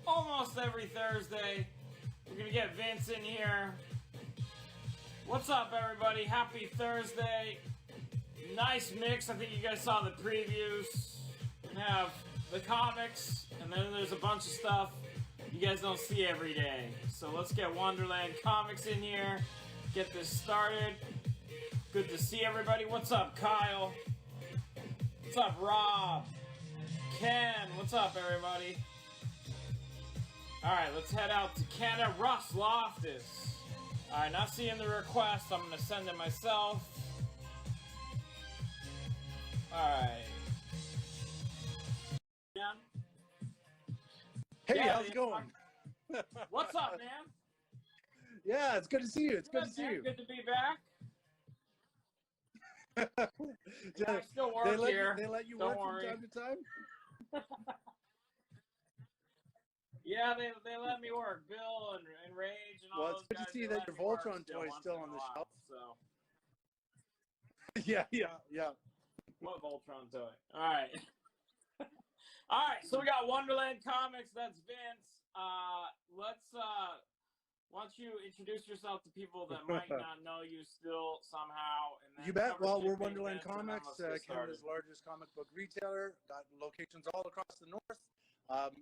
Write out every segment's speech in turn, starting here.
almost every Thursday. We're going to get Vince in here. What's up, everybody? Happy Thursday. Nice mix. I think you guys saw the previews. We have the comics, and then there's a bunch of stuff you guys don't see every day. So let's get Wonderland Comics in here. Get this started. Good to see everybody. What's up, Kyle? What's up, Rob? Ken, what's up, everybody? All right, let's head out to Canada. Russ Loftus. All right, not seeing the request. I'm going to send it myself. All right. Hey, yeah, how's it going? What's up, man? Yeah, it's good to see you. It's good to see you. Good to be back. Yeah, I still work here. They let you Don't work worry. from time to time? Yeah, they let me work. Bill and Rage and all Well, those it's good guys, to see they that let your me work Voltron toy's once still in on a the while, shelf. So. Yeah. What Voltron toy? All right. All right, so we got Wonderland Comics. That's Vince. Why don't you introduce yourself to people that might not know you still somehow? And then You bet. Well, we're shipping, Wonderland Vince, and then Comics, let's get Canada's largest comic book retailer. Got locations all across the north.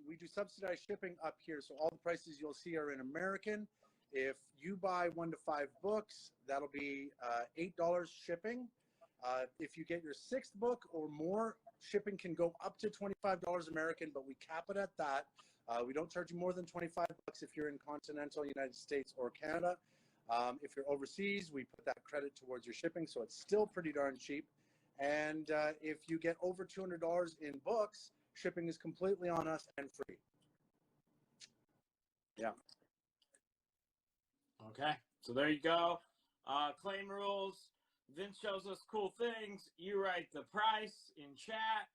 We do subsidized shipping up here, so all the prices you'll see are in American. If you buy 1 to 5 books, that'll be $8 shipping. If you get your 6th book or more, shipping can go up to $25 American, but we cap it at that. We don't charge you more than $25 if you're in continental United States or Canada. If you're overseas, we put that credit towards your shipping, so it's still pretty darn cheap. And if you get over $200 in books, shipping is completely on us and free. Yeah. Okay, so there you go. Claim rules. Vince shows us cool things. You write the price in chat.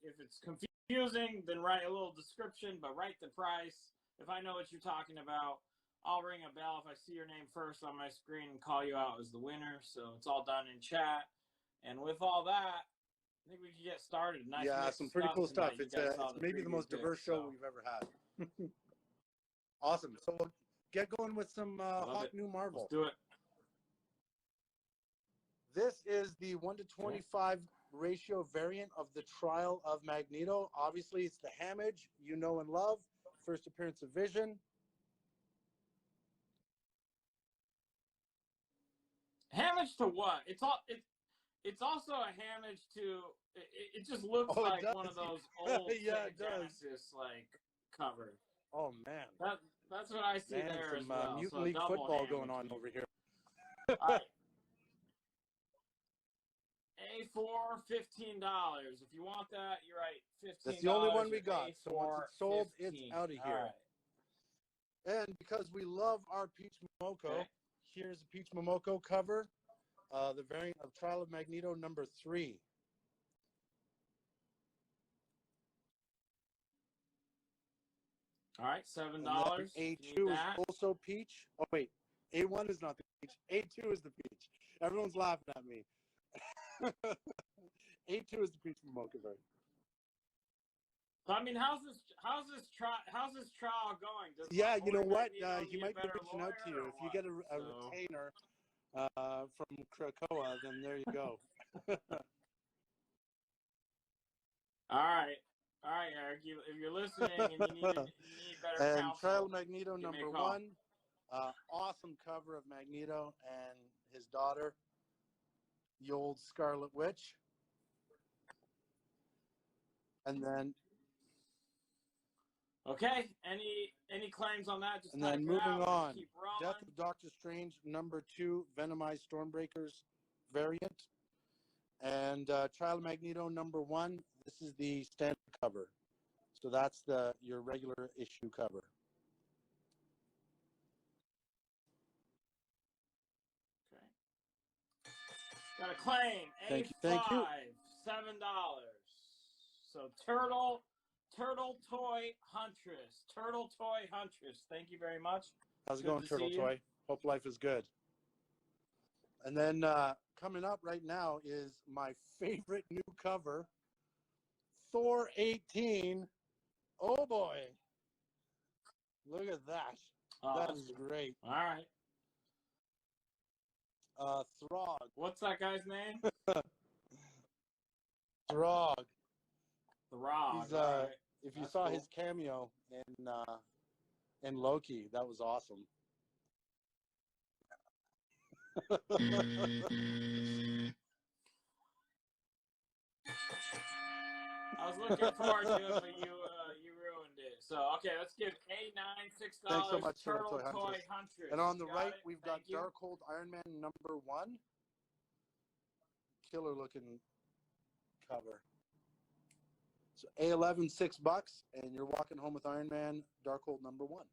If it's confusing, then write a little description, but write the price. If I know what you're talking about, I'll ring a bell if I see your name first on my screen and call you out as the winner. So it's all done in chat. And with all that, I think we can get started. Nice Some pretty cool stuff. Tonight. It's maybe the most diverse show we've ever had. Awesome. So we'll get going with some hot new Marvel. Let's do it. This is the 1 to 25 ratio variant of the Trial of Magneto. Obviously, it's the Hamage you know and love. First appearance of Vision. Hamage to what? It's also a hamage to. It just looks like one of those old Genesis like covers. Oh man, that's what I see there some, as well. Mutant League football going on over here. All right. A4, $15. If you want that, you're right. $15. That's the only one we got. A4, so once it's sold, 15. it's out of here. Right. And because we love our Peach Momoko, here's a Peach Momoko cover, the variant of Trial of Magneto number 3. All right, $7. A2 is also Peach. Oh wait, A1 is not the Peach. A2 is the Peach. Everyone's laughing at me. A2 is the Peach Momoko variant. So, I mean, how's this trial going? Yeah, you know what? He might be reaching out to you. If you get a retainer from Krakoa, then there you go. All right, Eric. If you're listening and you need better and counsel, Trial of Magneto number 1, awesome cover of Magneto and his daughter, the old Scarlet Witch. And then okay, any claims on that? Just and then moving on, keep Death of Doctor Strange number 2, Venomized Stormbreakers variant, and Trial of Magneto number 1. This is the standard cover, so that's your regular issue cover. Okay. Got a claim. Thank A5, you. $7. So Turtle Toy Huntress. Thank you very much. How's it going, Turtle Toy? Hope life is good. And then coming up right now is my favorite new cover, Thor 18. Oh boy. Oh, That that's is cool. great. All right. Throg. What's that guy's name? Throg. Throg. He's All right. if you That's saw cool. his cameo in Loki, that was awesome. I was looking forward to it, but you ruined it. So okay, let's give A9 $6. Thanks so much, Turtle Toy Huntress. And on the right, it. we've Thank got you. Darkhold Iron Man #1. Killer looking cover. So A11, $6, and you're walking home with Iron Man Darkhold #1.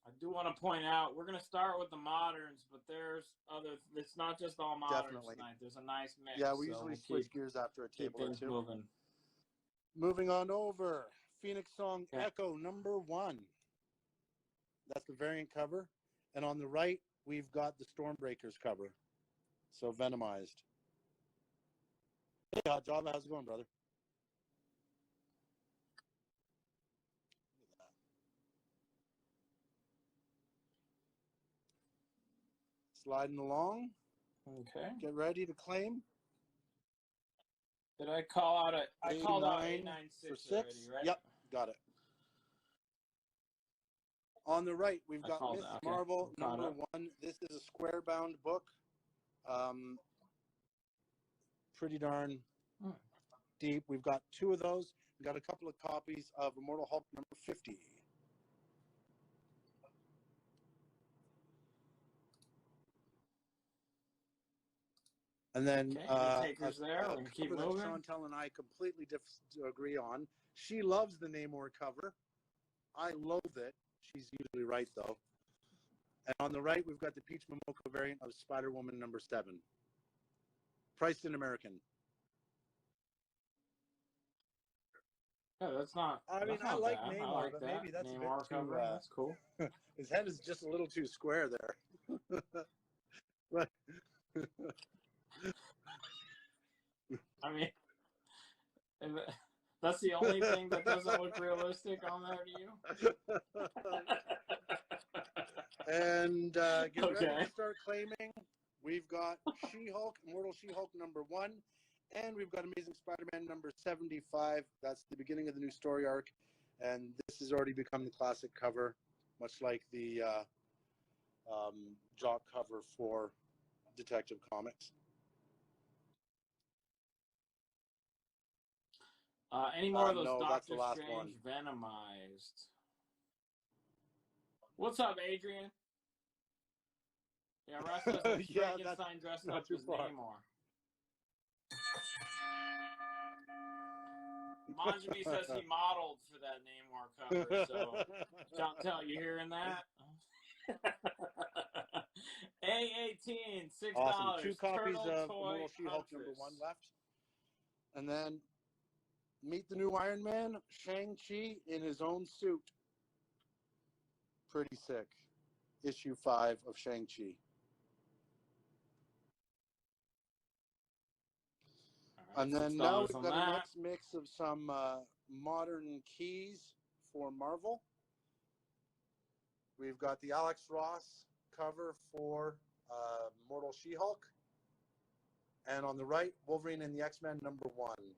I do want to point out we're going to start with the moderns, but there's other. It's not just all moderns Definitely. tonight. There's a nice mix. Yeah, we so usually we'll switch gears after a keep table or things two. moving. Moving on over, Phoenix Song Okay. Echo #1. That's the variant cover. And on the right, we've got the Stormbreakers cover. So Venomized. Hey, Hot Job, how's it going, brother? Sliding along. Okay. Get ready to claim. Did I call out a? I called out A9 A96 for 6. already, right? Yep, got it. On the right, we've got Miss Okay. Marvel Caught up. #1. This is a square-bound book. Pretty darn deep. We've got 2 of those. We've got a couple of copies of Immortal Hulk #50. And then okay, takers there. We're gonna keep cover that moving. Chantal and I completely disagree on. She loves the Namor cover. I loathe it. She's usually right, though. And on the right, we've got the Peach Momoko variant of Spider-Woman #7. Priced in American. Yeah, that's not. I mean, that's I not like bad. Namor, I like but that. maybe that's Namor a bit too. cover. That's cool. His head is just a little too square there. But I mean, that's the only thing that doesn't look realistic on there to you. And get ready Okay. to start claiming. We've got She-Hulk, Immortal She-Hulk #1, and we've got Amazing Spider-Man #75. That's the beginning of the new story arc, and this has already become the classic cover, much like the jock cover for Detective Comics. Any more of those No, that's the Doctor last one. Strange Venomized? What's up, Adrian? Yeah, Russ says that Yeah, Frankenstein dressed not up too as far. Namor. Manjami says he modeled for that Namor cover, so Chantel, you hearing that? A18, $6. Awesome. 2 copies Turtle of Toy Immortal She-Hulk Huntress. #1 left. And then meet the new Iron Man, Shang-Chi, in his own suit. Pretty sick. Issue 5 of Shang-Chi. Right, And then now we've got that. a next mix of some modern keys for Marvel. We've got the Alex Ross cover for Mortal She-Hulk. And on the right, Wolverine and the X-Men #1.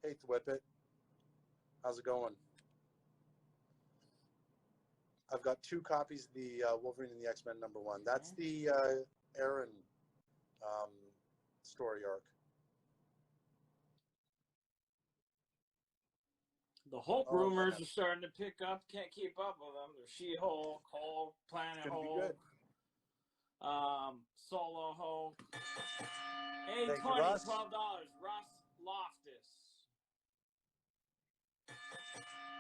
Hate to whip it. How's it going? I've got 2 copies of the Wolverine and the X-Men #1. That's the Aaron story arc. The Hulk rumors are starting to pick up. Can't keep up with them. There's She-Hulk, Hulk, Planet Hulk, Solo Hulk. A20, $12. Russ Loftus.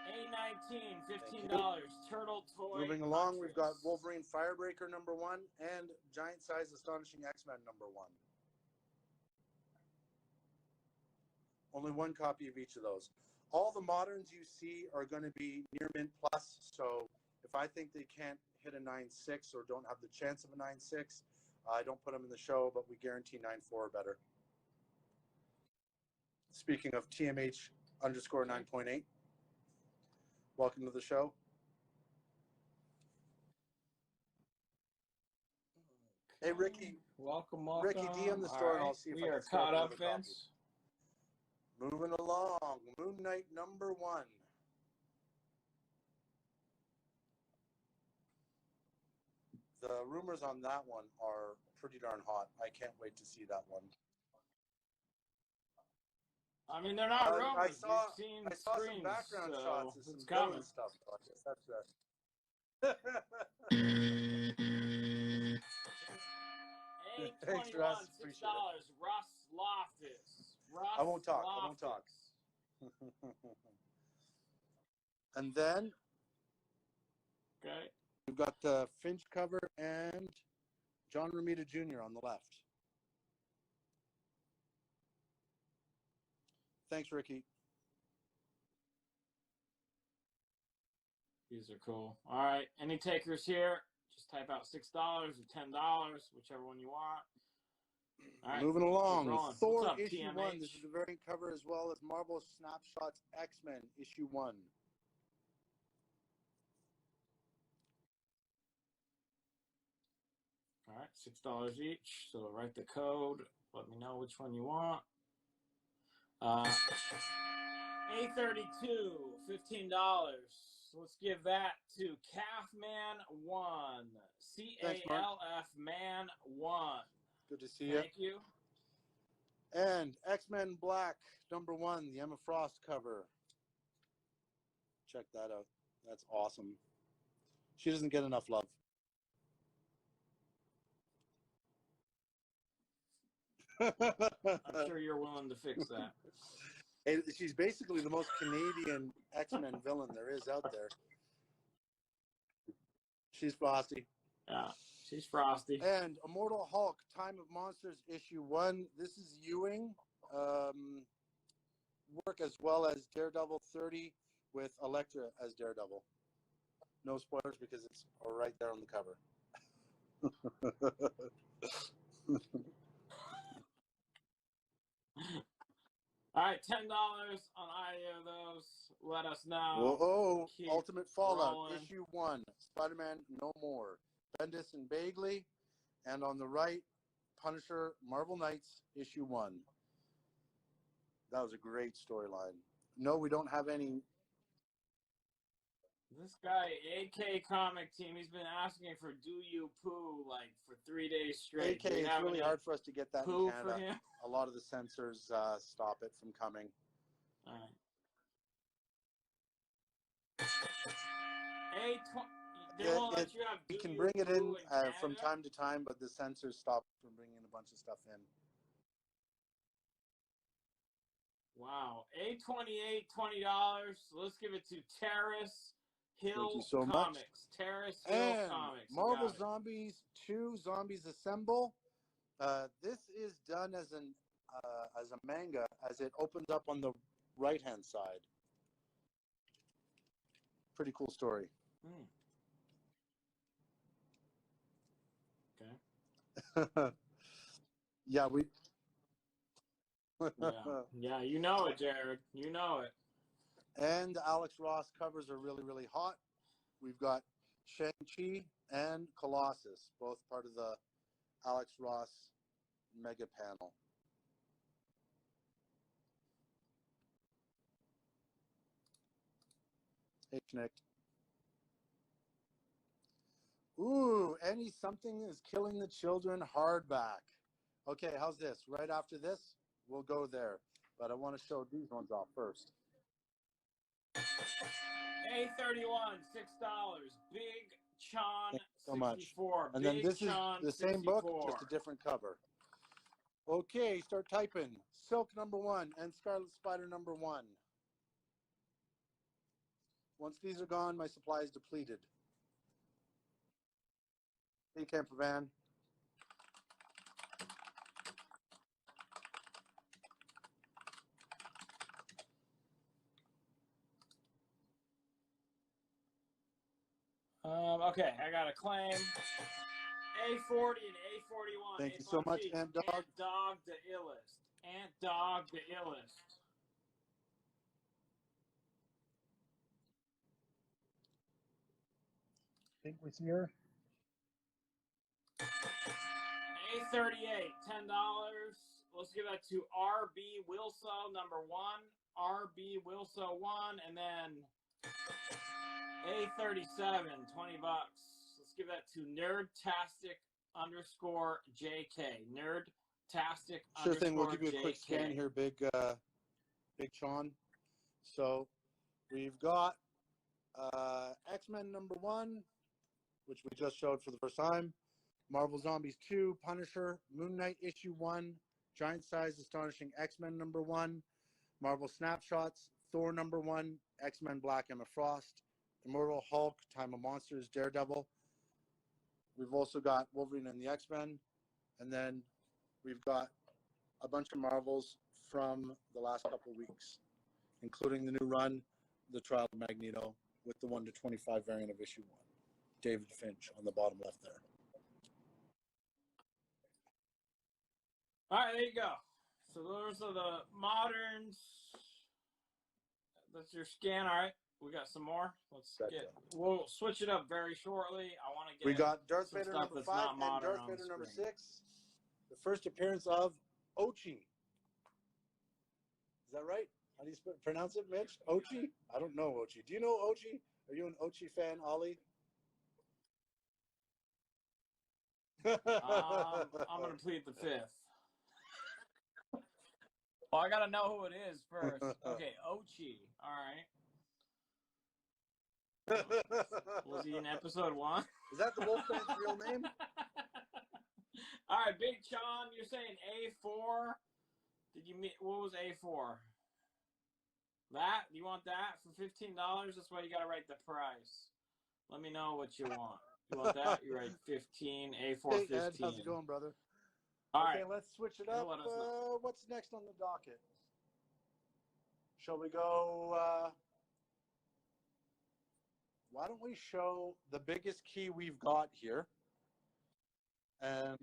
A19, $15. Turtle Toy. Moving along, we've got Wolverine Firebreaker #1 and Giant Size Astonishing X-Men #1. Only 1 copy of each of those. All the moderns you see are going to be near mint plus, so if I think they can't hit a 9.6 or don't have the chance of a 9.6, I don't put them in the show, but we guarantee 9.4 or better. Speaking of TMH underscore 9.8, welcome to the show. Hey, Ricky. Welcome. Ricky, DM the store, and I'll see if I can caught up, another copy. Vince. Moving along. Moon Knight #1. The rumors on that one are pretty darn hot. I can't wait to see that one. I mean, they're not rumors. I saw screens, some background so shots of it's some villain coming. stuff. So I guess that's that. Thanks, Russ. $8.21, $6. Russ Loftus. I won't talk. And then we've got the Finch cover and John Romita Jr. on the left. Thanks, Ricky. These are cool. All right. Any takers here? Just type out $6 or $10, whichever one you want. All right. Moving along. Thor up, issue TMH? 1. This is the variant cover as well as Marvel Snapshots X-Men issue 1. All right. $6 each. So write the code. Let me know which one you want. A32, $15. Let's give that to Calfman1. CALF-Man1. Good to see you. Thank you. And X-Men Black #1, the Emma Frost cover. Check that out. That's awesome. She doesn't get enough love. I'm sure you're willing to fix that. Hey, she's basically the most Canadian X-Men villain there is out there. She's frosty. Yeah, she's frosty. And Immortal Hulk, Time of Monsters issue 1. This is Ewing. Work as well as Daredevil 30 with Elektra as Daredevil. No spoilers because it's right there on the cover. All right, $10 on either of those. Let us know. Whoa! Ultimate Fallout rolling. issue 1. Spider-Man No More. Bendis and Bagley, and on the right, Punisher Marvel Knights issue 1. That was a great storyline. No, we don't have any. This guy, AK Comic Team, he's been asking for Do You Poo like for 3 days straight. AK, it's really hard for us to get that in poo Canada. for him? A lot of the censors stop it from coming. All right. They won't let you have we Do can You bring it Poo in Canada? from time to time, but the censors stop from bringing a bunch of stuff in. Wow. A28, $20. So let's give it to Terrace Hill Thank you so Comics. much. Terrace Hill And Comics. Marvel Zombies 2, Zombies Assemble. This is done as a manga, as it opens up on the right-hand side. Pretty cool story. Okay. Yeah, we. Yeah, you know it, Jared. You know it. And the Alex Ross covers are really, really hot. We've got Shang-Chi and Colossus, both part of the Alex Ross mega panel. Hey, Nick. Ooh, Any Something is Killing the Children hardback. Okay, how's this? Right after this, we'll go there. But I want to show these ones off first. A31, $6. Big Chon, so much. 64. And Big then this Chon, is the same 64. book, just a different cover. Okay, start typing. Silk #1 and Scarlet Spider #1. Once these are gone, my supply is depleted. Hey, camper van. Okay, I got a claim. A40 and A41. Thank you so much, Ant Dog. Ant Dog the illest. Ant Dog the illest. think we see her. A38, $10. Let's give that to RB Wilso, number 1. RB Wilso 1, and then A37, $20. Let's give that to Nerdtastic underscore JK. Nerdtastic Sure underscore thing. We'll give you a JK. quick scan here, Big Sean. So we've got X-Men number 1, which we just showed for the first time. Marvel Zombies 2, Punisher, Moon Knight issue 1, Giant Size Astonishing X-Men number 1, Marvel Snapshots, Thor number 1, X-Men Black Emma Frost, Immortal Hulk, Time of Monsters, Daredevil. We've also got Wolverine and the X-Men, and then we've got a bunch of Marvels from the last couple of weeks, including the new run, the Trial of Magneto, with the 1/25 variant of issue 1. David Finch on the bottom left there. All right, there you go. So those are the moderns. That's your scan. All right, we got some more. We'll switch it up very shortly. I want to get. We got Darth some Vader stuff number that's 5 not and modern Darth on Vader the number screen. 6. The first appearance of Ochi. Is that right? How do you pronounce it, Mitch? Ochi? I don't know Ochi. Do you know Ochi? Are you an Ochi fan, Ollie? I'm going to plead the 5th. Well, I got to know who it is first. Okay, Ochi. All right. Was he in episode 1? Is that the Wolfman's real name? All right, Big Sean, you're saying A4. Did you meet? What was A4? That? You want that for $15? That's why you got to write the price. Let me know what you want. You want that? You write 15, A4 Hey, 15. Ed, how's it going, brother? All okay, right. let's switch it up. Let us know. What's next on the docket? Shall we go? Why don't we show the biggest key we've got here? And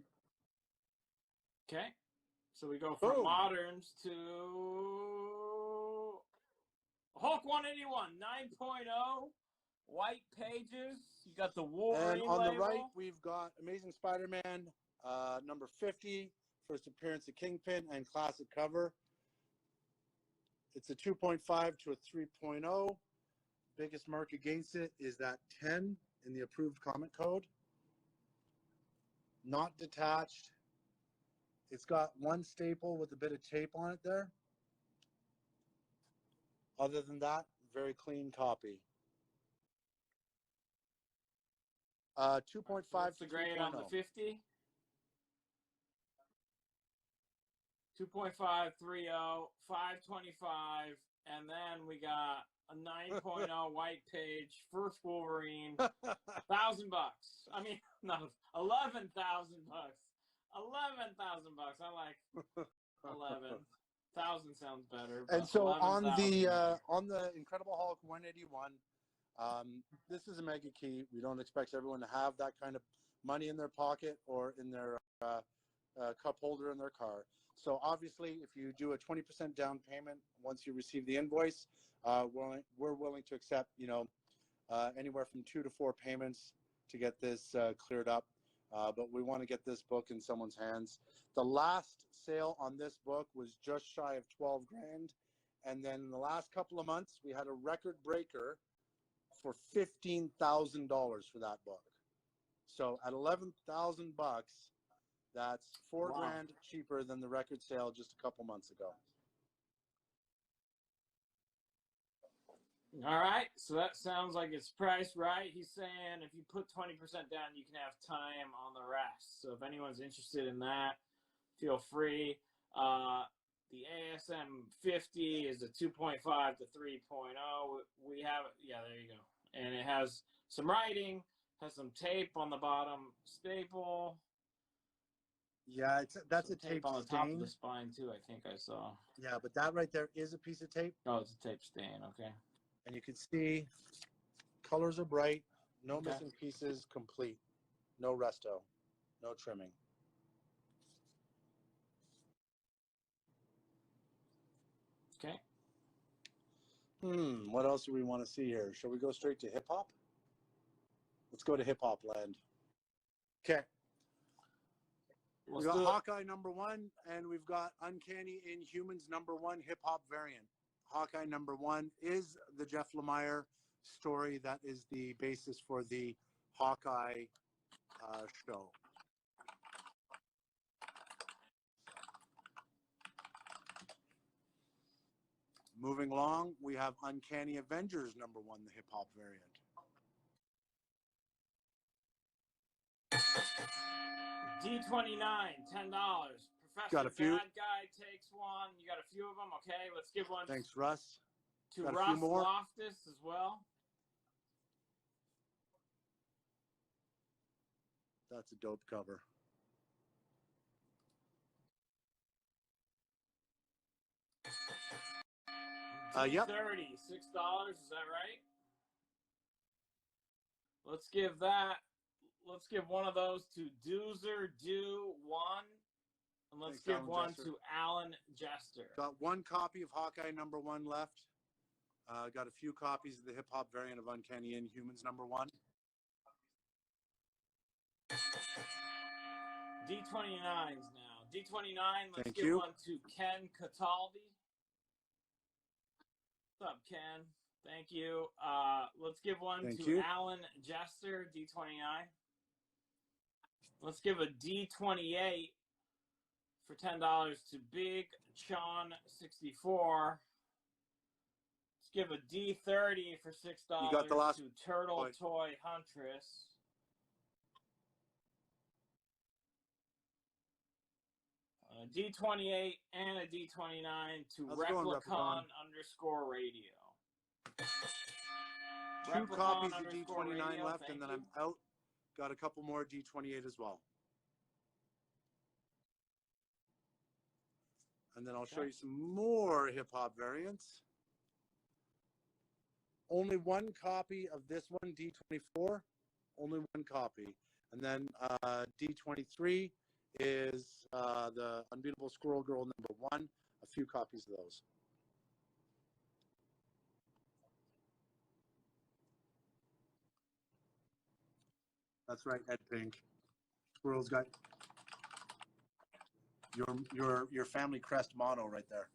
okay, so we go from boom. moderns to Hulk 181 9.0 white pages. You got the Wolverine and on label. the right, we've got Amazing Spider-Man number 50, first appearance of Kingpin and classic cover. It's a 2.5 to a 3.0. Biggest mark against it is that 10 in the approved comment code. Not detached. It's got one staple with a bit of tape on it there. Other than that, very clean copy. 2.5 What's to the grade 3.0. on the 50? 2.5, 3.0, 525, and then we got a 9.0 white page, first Wolverine, $1,000. I mean, no, $11,000. $11,000. I like 11. 1,000 sounds better. And so on the 11,000. Incredible Hulk 181, this is a mega key. We don't expect everyone to have that kind of money in their pocket or in their cup holder in their car. So obviously, if you do a 20% down payment once you receive the invoice, we're willing to accept, anywhere from 2 to 4 payments to get this cleared up. But we want to get this book in someone's hands. The last sale on this book was just shy of 12 grand. And then in the last couple of months, we had a record breaker for $15,000 for that book. So at $11,000, that's $4 grand cheaper than the record sale just a couple months ago. All right, so that sounds like it's priced right. He's saying if you put 20% down, you can have time on the rest. So if anyone's interested in that, feel free. The ASM 50 is a 2.5 to 3.0. We have it. Yeah, there you go. And it has some writing, has some tape on the bottom, staple. Yeah, that's a tape on the stain. top of the spine too, I think I saw. Yeah, but that right there is a piece of tape. Oh, it's a tape stain, okay. And you can see colors are bright, no missing pieces, complete. No resto, no trimming. Okay. What else do we want to see here? Shall we go straight to hip hop? Let's go to hip hop land. Okay. We've got Hawkeye #1, and we've got Uncanny Inhumans #1 hip hop variant. Hawkeye #1 is the Jeff Lemire story that is the basis for the Hawkeye show. Moving along, we have Uncanny Avengers #1, the hip hop variant. D29, $10. Professor Got a few. Bad Guy takes one. You got a few of them? Okay, let's give one. Thanks, Russ. To got Russ Loftus as well. That's a dope cover. Yep. $30, $6, is that right? Let's give that. Let's give one of those to Doozer Do One. And let's give Alan one Jester. to Alan Jester. Got one copy of Hawkeye #1 left. Got a few copies of the hip hop variant of Uncanny Inhumans #1. D29s now. D29, let's Thank give you. one to Ken Cataldi. What's up, Ken? Thank you. Let's give one Thank to you. Alan Jester, D29. Let's give a D28 for $10 to Big Sean 64. Let's give a D30 for $6 You got the last to Turtle Toy Huntress. A D28 and a D29 to Replicon _radio. Two copies of D29 radio, left, and then I'm out. Got a couple more D28 as well. And then I'll show you some more hip-hop variants. Only one copy of this one, D24. Only one copy. And then D23 is the Unbeatable Squirrel Girl #1. A few copies of those. That's right, Ed Pink. Squirrel's got your family crest motto right there.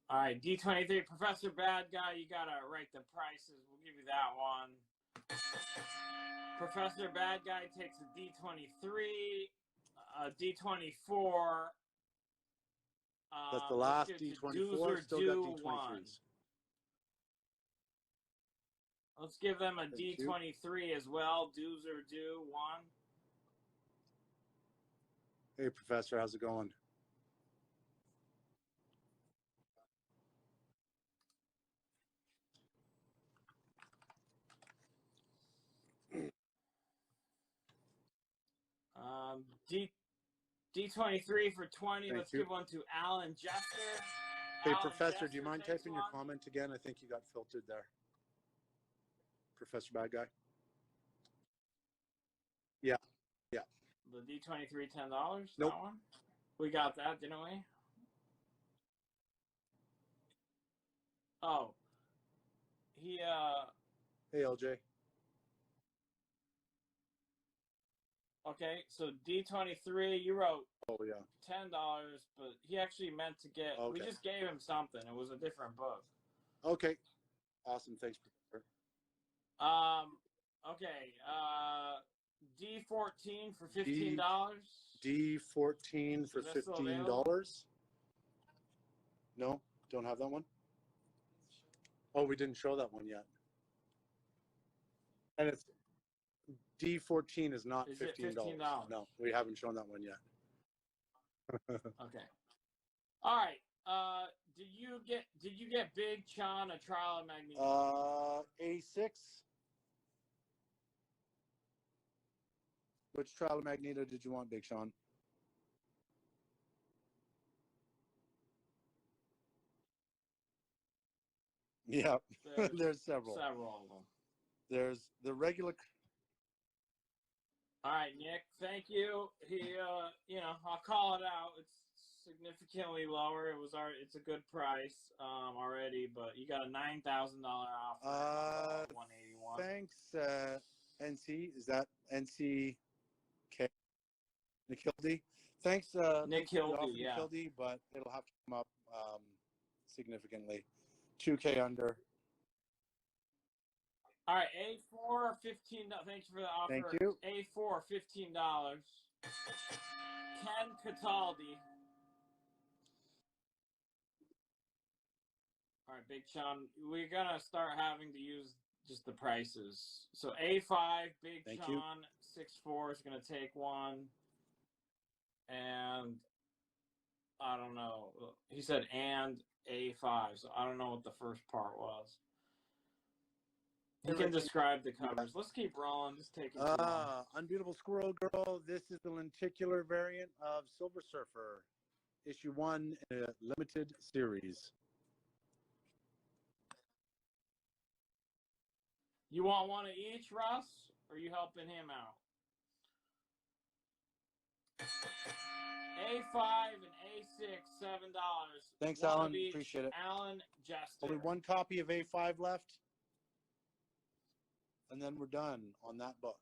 All right, D23, Professor Bad Guy, you gotta write the prices. We'll give you that one. Professor Bad Guy takes a D23, a D24. That's the last D24. Still got D23s. Let's give them a D23 as well. Doozer Do One. Hey, Professor, how's it going? D23 for 20. Thank Let's you. give one to Alan Jester. Hey, Alan Professor, Jester do you mind takes typing your one. comment again? I think you got filtered there. Professor Bad Guy? Yeah. Yeah. The D23, $10? Nope. That one? We got that, didn't we? Oh. He, Hey, LJ. okay, so D23, you wrote Oh, yeah. $10, but he actually meant to get, we Okay. just gave him something. It was a different book. Okay. Awesome. Thanks, Professor. Okay, D14 for $15. D14 for Is that still $15. No, don't have that one. Oh, we didn't show that one yet. And it's D14 is not Is it $15. $15? No, we haven't shown that one yet. Okay. All right. Did you get Big Sean a Trial of Magneto? A6. Which Trial of Magneto did you want, Big Sean? Yeah, there's several. Several of them. There's the regular. All right, Nick. Thank you. He, I'll call it out. It's significantly lower. It's a good price already, but you got a $9,000 offer. 181. Thanks, NC. Is that NCK? Nikhildi? Thanks, Nick thanks for the Hildy, offer, yeah. Nikhildi, but it'll have to come up significantly. 2K under. All right, A4, $15. Thank you for the offer. Thank you. A4, $15. Ken Cataldi. All right, Big Sean, we're gonna start having to use just the prices. So A5, Big Thank Sean, you. 6'4" is gonna take one, and I don't know. He said and A5, so I don't know what the first part was. He can describe the covers. Let's keep rolling. Just take it too long. Unbeatable Squirrel Girl. This is the lenticular variant of Silver Surfer, issue 1 in a limited series. You want one of each, Russ? Or are you helping him out? A5 and A6, $7. Thanks, One Alan. of each. Appreciate it. Alan Jester. Only one copy of A5 left, and then we're done on that book.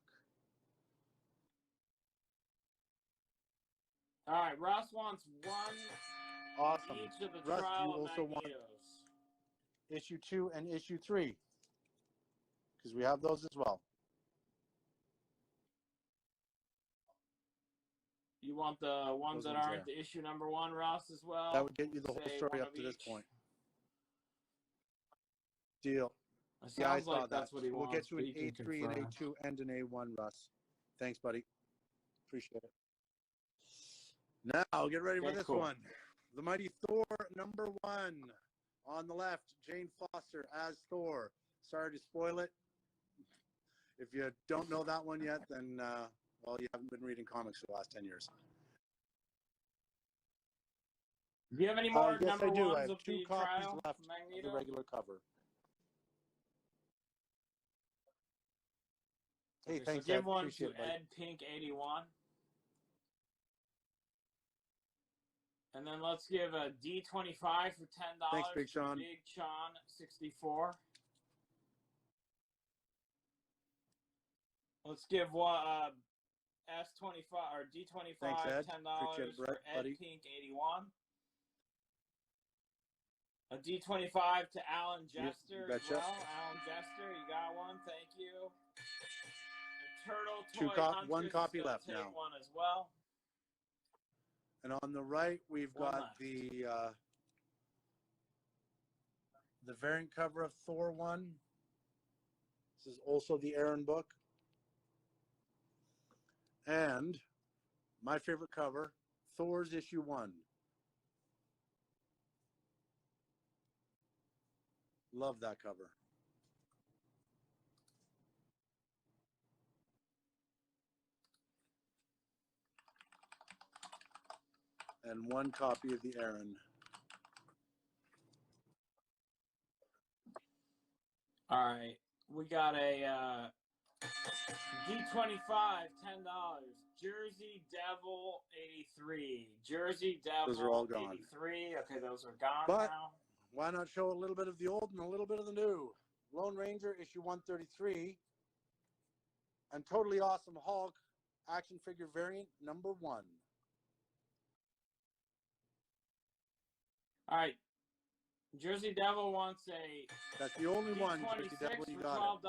All right, Russ wants one Awesome. each of the Russ, Trial you of also want Magnetos. issue 2 and issue 3, because we have those as well. You want the ones that aren't the issue number 1, Russ, as well? That would get you the whole story up to this point. Deal. It Yeah, I sounds saw like that. that's what he We'll wants. get you an A3, an A2, and an A1, Russ. Thanks, buddy. Appreciate it. Now, get ready for this one. The Mighty Thor, number 1. On the left, Jane Foster as Thor. Sorry to spoil it. If you don't know that one yet, then, well, you haven't been reading comics for the last 10 years. Do you have any more yes, number I do. ones I have of 2 the copies Trial left Magneto? of the regular cover. Hey, Okay, thanks, so give Ed. one Appreciate to it, buddy. Ed Pink 81. And then let's give a D25 for $10. Thanks, Big Sean. Big Sean 64. Let's give S25 or D25 Thanks, Ed. $10 Appreciate it, for Ed buddy. Pink 81. A D25 to Alan Jester as betcha. well. Alan Jester, you got one. Thank you. And Turtle Toy One Hunters copy is gonna left take now. one as well. And on the right, we've One got left. the variant cover of Thor 1. This is also the Aaron book. And my favorite cover, Thor's issue 1. Love that cover. And one copy of the Aaron. All right. We got a D25, $10. Jersey Devil 83. Jersey Devil Those are all gone. 83. Okay, those are gone But now. why not show a little bit of the old and a little bit of the new? Lone Ranger issue 133 and Totally Awesome Hulk action figure variant number 1. All right. Jersey Devil wants a That's the only one, Jersey D26 Devil, you for got $12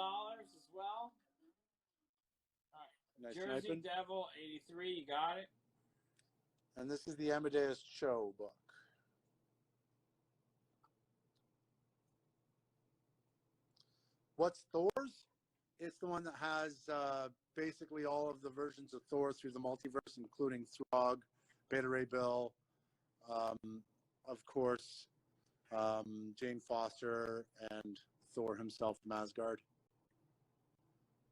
as well. All right. Nice Jersey sniping. Devil 83, you got it. And this is the Amadeus Cho book. What's Thor's? It's the one that has basically all of the versions of Thor through the multiverse, including Throg, Beta Ray Bill, of course, Jane Foster, and Thor himself, Asgard.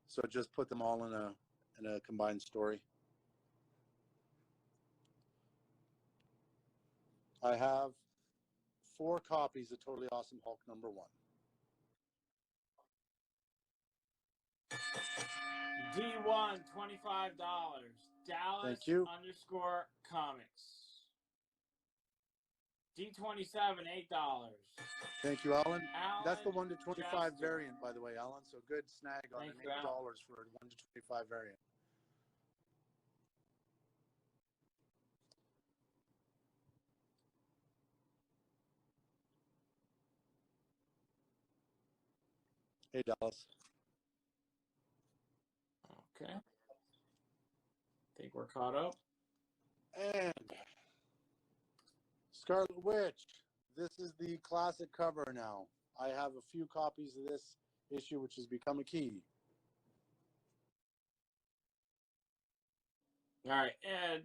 So just put them all in a combined story. I have 4 copies of Totally Awesome Hulk number 1. D1, $25. Dallas Thank you. _comics. D27, $8. Thank you, Alan. Alan That's the 1 to 25 Jester. variant, by the way, Alan. So good snag on Thank an you, $8 Alan. for a 1 to 25 variant. $8. Okay. Think we're caught up. And Scarlet Witch. This is the classic cover now. I have a few copies of this issue, which has become a key. All right, Ed.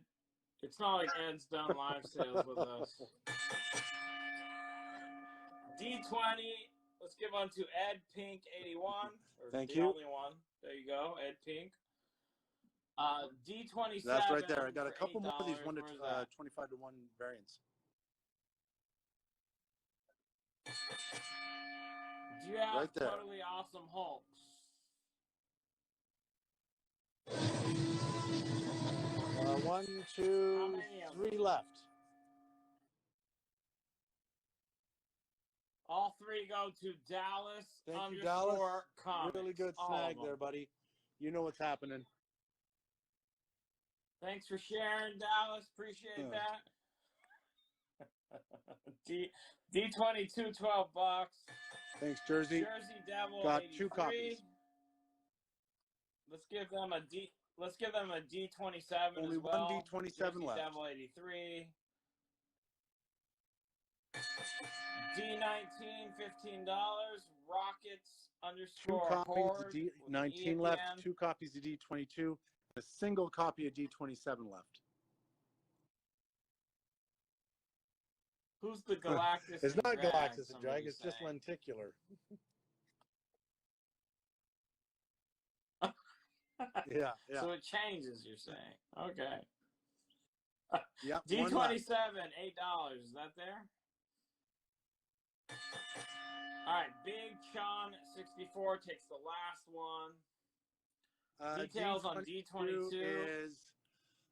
It's not like Ed's done live sales with us. D20. Let's give one to Ed Pink 81. Thank the you. Only one. There you go, Ed Pink. D27. That's right there. I got a for couple more of these 1 to Where's that? 25 to 1 variants. Do you have Right there. Totally Awesome Hulks? One, two, three left. All three go to Dallas. Thank you, Dallas. Comics. Really good snag there, buddy. You know what's happening. Thanks for sharing, Dallas. Appreciate that. D22, $12. Thanks, Jersey. Jersey Devil got 83. 2 copies. Let's give them a D27 Only as well. one D27 Jersey left. Devil 83. D19, $15. Rockets Two _ copies Horde of with an E D19 at the left. end. 2 copies of D22. A single copy of D27 left. Who's the Galactus? It's not drag, Galactus and drag. It's saying. just lenticular. Yeah. So it changes, you're saying. Okay. Yep. D27, $8. Is that there? All right. Big Sean 64 takes the last one. Details on D22 is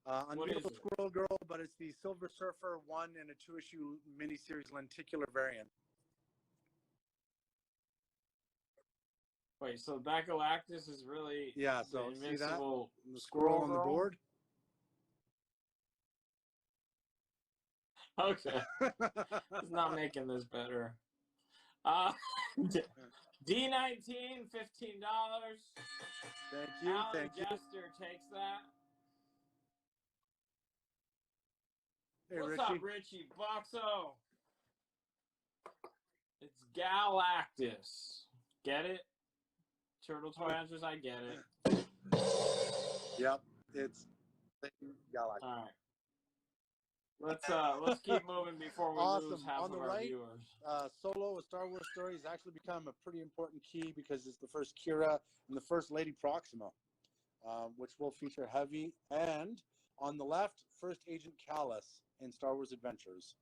Unbeatable it? Squirrel Girl, but it's the Silver Surfer 1 and a 2-issue miniseries lenticular variant. Wait, so that Galactus is really so the see that? invincible The squirrel on the board? Okay. It's not making this better. D19, $15. Thank you. Alan Thank you. Jester takes that. Hey, What's Richie. up, Richie? Boxo. It's Galactus. Get it? Turtle Toy Hunters, I get it. Yep, it's Galactus. All right. Let's keep moving before we lose half of our viewers. Solo, a Star Wars story, has actually become a pretty important key because it's the first Kira and the first Lady Proxima, which will feature heavy. And on the left, first Agent Callus in Star Wars Adventures.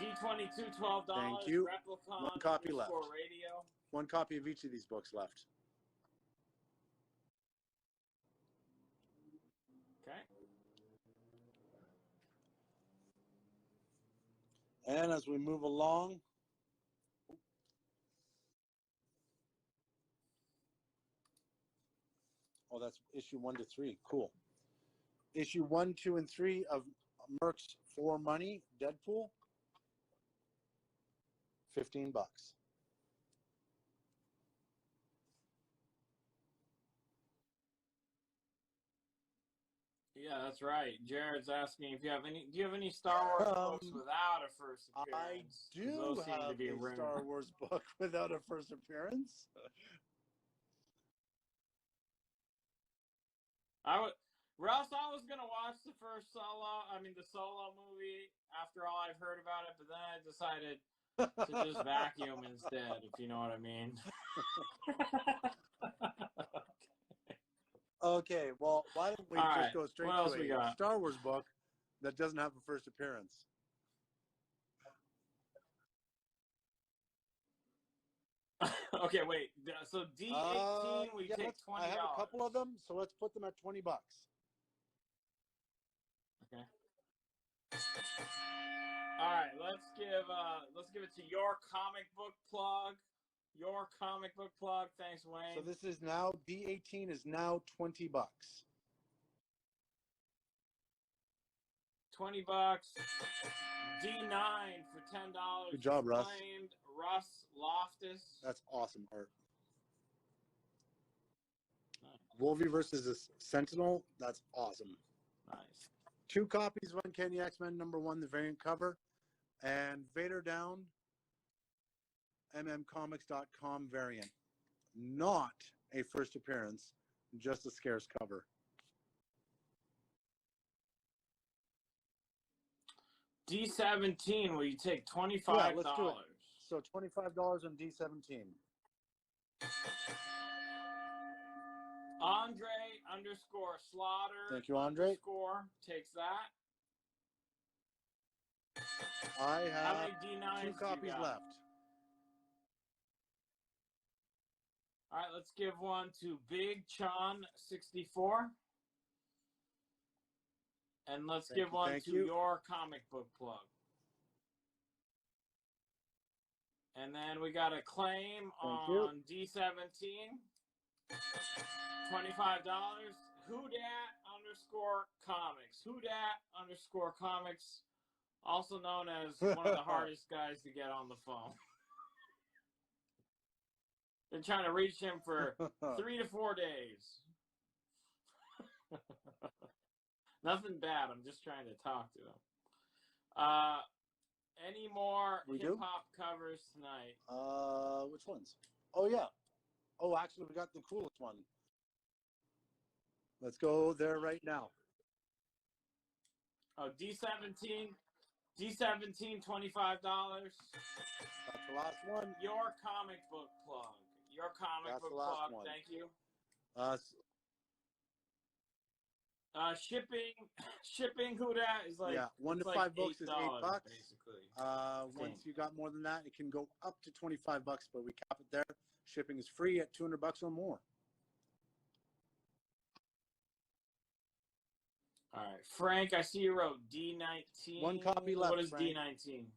D22, $12. Thank you. Replicon 1 copy left. Radio. 1 copy of each of these books left. Okay. And as we move along, oh, that's issue 1 to 3. Cool. Issue 1, 2, and 3 of Merck's For Money, Deadpool. $15. Yeah, that's right. Jared's asking if you have any. Do you have any Star Wars books without a first appearance? I do have a Star Wars book without a first appearance. Russ, I was gonna watch the Solo movie after all I've heard about it, but then I decided to just vacuum instead, if you know what I mean. Okay, well, why don't we just go straight to a Star Wars book that doesn't have a first appearance? Okay, wait. So D18, we take $20. I have a couple of them, so let's put them at $20. Okay. All right, let's give it to your comic book plug. Your comic book plug. Thanks, Wayne. So this is now D18 is now $20. $20. D9 for $10. Good job, Russ. Claimed Russ Loftus. That's awesome art. Wolverine versus the Sentinel. That's awesome. Nice. 2 copies, Uncanny X-Men #1, the variant cover, and Vader Down, mmcomics.com variant. Not a first appearance, just a scarce cover. D17, will you take $25? Yeah, let's do it. So $25 on D17. Andre_Slaughter. Thank you, Andre. Takes that. I How have many D9s 2 copies left. All right, let's give one to Big Chon 64. And let's give one to your comic book plug. And then we got a claim on D17. $25. Whodat_comics. Whodat_comics. Also known as one of the hardest guys to get on the phone. Been trying to reach him for 3 to 4 days. Nothing bad. I'm just trying to talk to him. Any more hip-hop covers tonight? Which ones? Oh, yeah. Oh, actually, we got the coolest one. Let's go there right now. Oh, D17, $25. That's the last one. Your comic book plug. Your comic book plug. One. Thank you. Shipping Huda is like 1 to 5 books is $8 basically. Once you got more than that, it can go up to $25, but we cap it there. Shipping is free at $200 or more. All right, Frank. I see you wrote D19. 1 copy left. What is Frank? D19?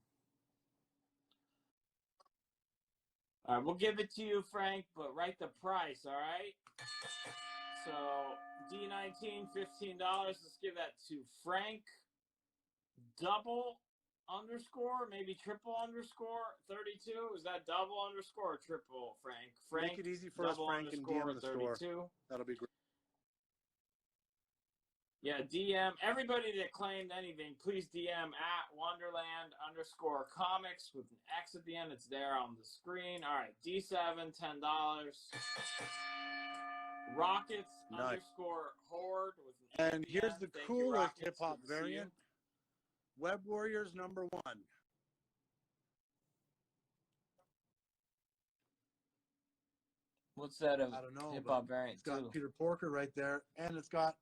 All right, we'll give it to you, Frank, but write the price. All right. So D19, $15. Let's give that to Frank. _, maybe _32. Is that double underscore or triple, Frank? Make it easy for us, Frank, and DM the 32. Store. That'll be great. Yeah, DM everybody that claimed anything. Please DM at Wonderland_comics with an X at the end. It's there on the screen. All right, D7, $10. Rockets _horde with an And here's the coolest hip hop variant. Web Warriors #1. What's that of I don't know, hip hop variant? It's got Peter Porker right there, and it's got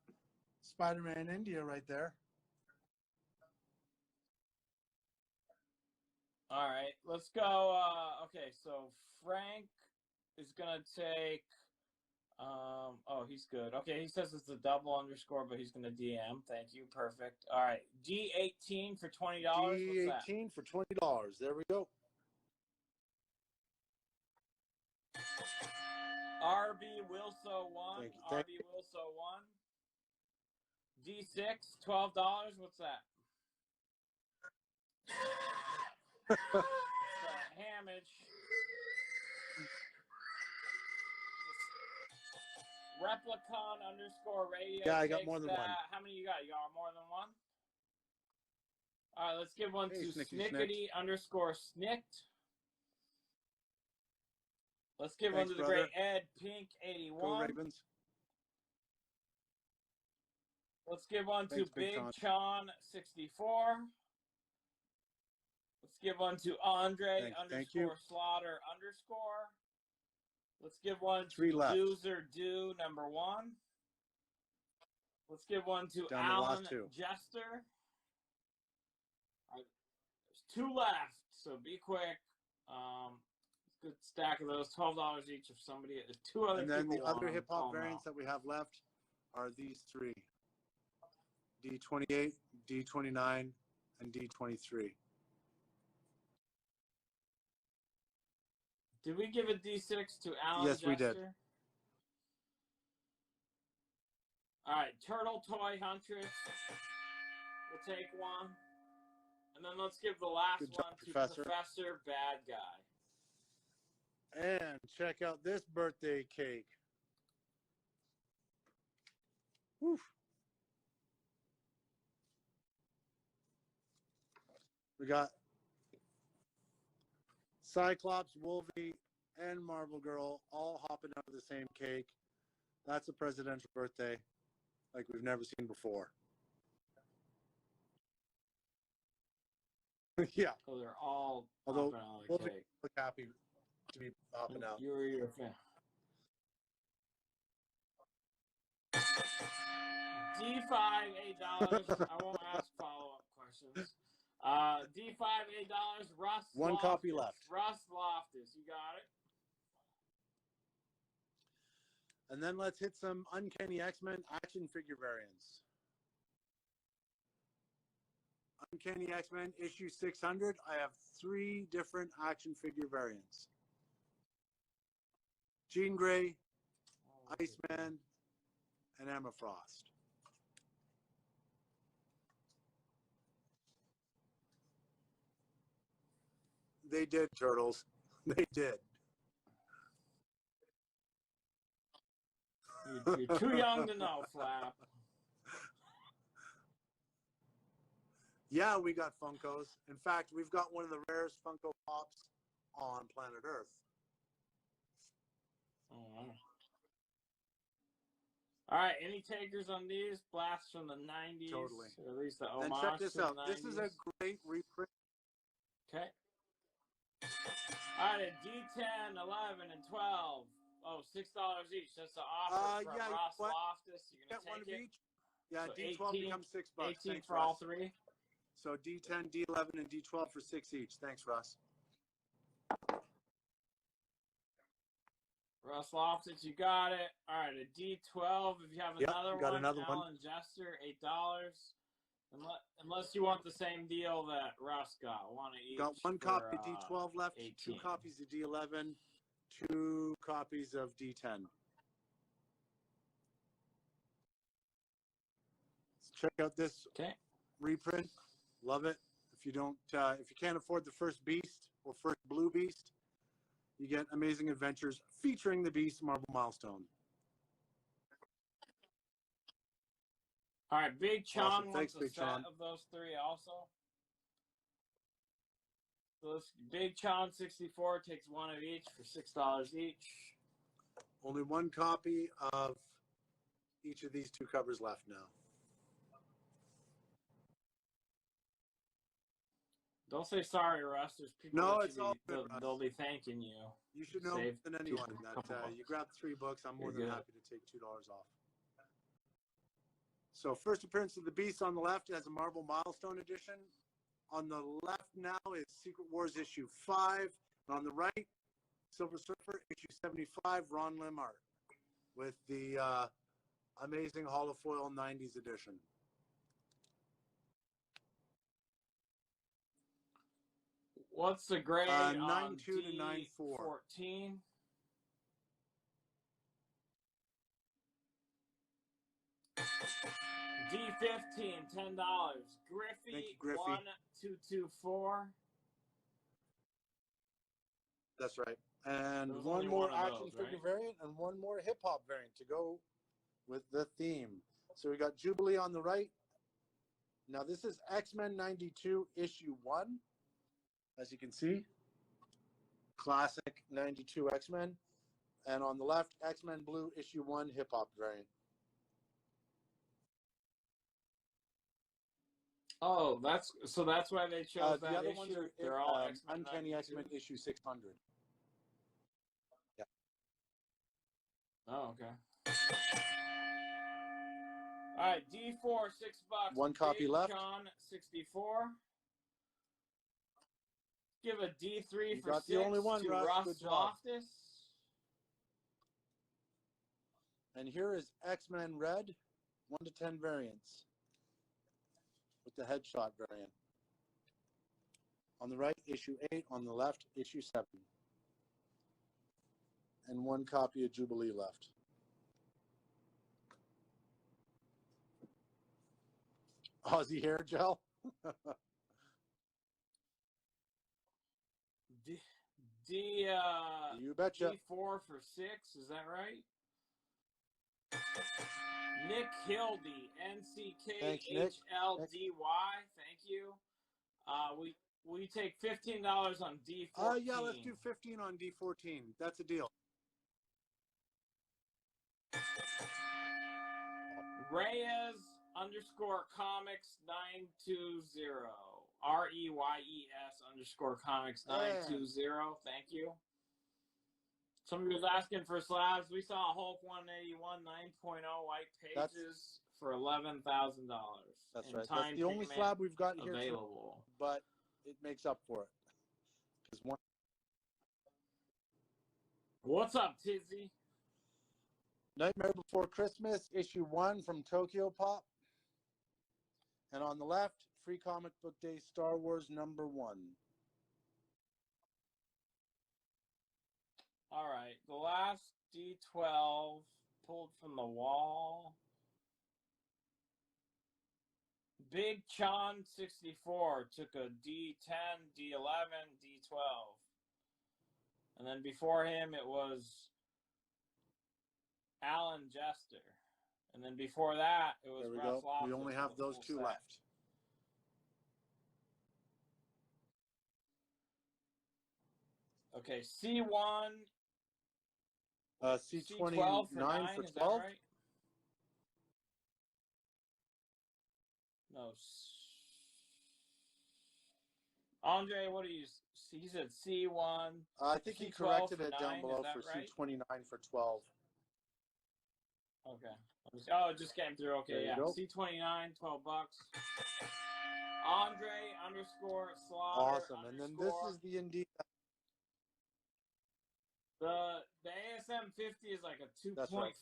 Spider-Man India right there. All right, let's go. Okay, so Frank is gonna take. Oh, he's good. Okay, he says it's a double underscore, but he's gonna DM. Thank you. Perfect. All right, D18 for $20. D18 for $20. There we go. RB Wilso 1. Thank RB Wilso 1. D6, $12. What's that? Hamage. Replicon_radio. Yeah, I got more than one. How many you got? You got more than one? All right, let's give one to Snickety_Snicked. Let's give one to the great Ed Pink 81. Go Ravens. Let's give one to Big Chon 64. Let's give one to Andre _Slaughter _. Let's give one to Doozer Do #1. Let's give one to Alan Jester. All right, there's 2 left, so be quick. Good stack of those, $12 each. If somebody, 2 other people. And then the other hip hop variants that we have left are these 3: D28, D29, and D23. Did we give a D6 to Alan Yes, Jester? we did. All right, Turtle Toy Huntress. We'll take one. And then let's give the last Good job, one to Professor. Professor Bad Guy. And check out this birthday cake. Woo. We got Cyclops, Wolvie, and Marvel Girl all hopping out of the same cake. That's a presidential birthday like we've never seen before. Yeah. So they're all Although hopping out of the Wolvie cake. look happy to be hopping out. You're a fan. D5, $8. I won't ask follow-up questions. D5, $8. Russ One Loftus. copy left. Russ Loftus, you got it? And then let's hit some Uncanny X-Men action figure variants. Uncanny X-Men issue 600. I have 3 different action figure variants. Jean Grey, Iceman, and Emma Frost. They did, Turtles. They did. You're too young to know, Flap. Yeah, we got Funkos. In fact, we've got one of the rarest Funko Pops on planet Earth. Oh, wow. All right, any takers on these? Blasts from the 90s? Totally. Or at least the homage And check this to out. the 90s. This is a great reprint. Okay. All right, D10, 11, and 12. Oh, $6 each. That's the offer from Yeah, Ross what? Loftus. You're Get going one to of take it? each. Yeah, So D12 becomes $6. 18 Thanks, for all Russ. 3. So D10, D11, and D12 for 6 each. Thanks, Russ. Russ Loftus, you got it. All right, a D12. If you have another got one, another one. Alan Jester, $8. Unless you want the same deal that Russ got. One of each. Got one for, copy of D12 left, 18. 2 copies of D11, 2 copies of D10. Let's check out this reprint. Love it. If you don't, if you can't afford the first Beast or first Blue Beast, you get Amazing Adventures featuring the Beast Marvel Milestone. All right, Big Chon Awesome. wants Thanks, a Big set Chon. of those 3 also. So this Big Chon 64 takes one of each for $6 each. Only one copy of each of these 2 covers left now. Don't say sorry, Russ. There's people No, that it's all good, they'll be thanking you. You should know Save more than anyone people a that couple you grabbed 3 books. I'm more You're than good. happy to take $2 off. So first appearance of the Beast on the left has a Marvel Milestone edition. On the left now is Secret Wars issue 5. And on the right, Silver Surfer issue 75, Ron Lim art with the amazing holofoil 90s edition. What's the grade on 9.2 to 9.4. D14? D15, $10. Griffey, Thank you, Griffey. 1224. That's right. And There's one only more one of action those, figure right? variant and one more hip hop variant to go with the theme. So we got Jubilee on the right. Now this is X-Men 92 issue 1. As you can see, classic 92 X-Men. And on the left, X-Men Blue issue 1 hip hop variant. Oh, that's why they chose The that other issue. ones are They're all X-Men Uncanny 92? X-Men issue 600. Yeah. Oh, okay. All right, D4, $6. One copy Big left. Sean, 64. Give a D3 You for got 6 the only one, to Russ. Russ Good job. Loftus. And here is X-Men Red, 1 to 10 variants. with the headshot variant. On the right, issue 8. On the left, issue 7. And 1 copy of Jubilee left. Aussie hair gel. You betcha. D4 for 6, is that right? Nick Hildy, NCKHLDY, thank you. We take $15 on D14. Yeah, let's do 15 on D14. That's a deal. Reyes _comics 920. REYES _comics 920. Thank you. Somebody was asking for slabs. We saw a Hulk 181 9.0 white pages for $11,000. That's right. That's the only slab we've got here available, but it makes up for it. What's up, Tizzy? Nightmare Before Christmas, issue 1 from Tokyo Pop. And on the left, Free Comic Book Day Star Wars #1. All right, the last D12 pulled from the wall. Big Chan 64 took a D10, D11, D12. And then before him, it was Alan Jester. And then before that, it was Russ Loftus. We only have those 2 left. Okay, C1. C29 for 12. Is that right? No. Andre, what do you? He said C1. I think he corrected it down below for C29 for 12. Okay. Oh, it just came through. Okay, yeah. C29, $12. Andre _Slaughter. Awesome. And then this is the Indeed. The ASM 50 is like a 2.5. That's right.